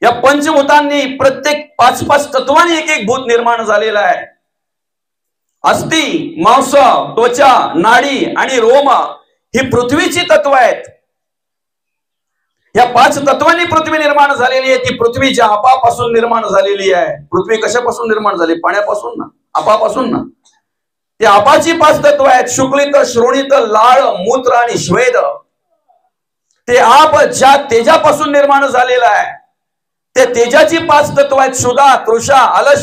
या पंचभूतांनी प्रत्येक 5-5 तत्वांनी एक एक भूत निर्माण झालेला आहे. अस्थि, मांस, त्वचा, नाडी आणि रोम ही पृथ्वीची तत्व आहेत. या 5 तत्वांनी पृथ्वी निर्माण झालेली आहे. ती पृथ्वी ज्या आपापासून निर्माण झालेली आहे. पृथ्वी कशापासून निर्माण झाली? पाण्यापासून ना. आपापासून ना, ते आपाची 5 तत्व आहेत. शुक्लित, श्रोणित, लाळ, मूत्र आणि श्वेद. ते आप ज्या तेजापासून निर्माण झालेला आहे, ते तेजाची 5 तत्व आहेत. क्षुधा, तृषा, आलस्य,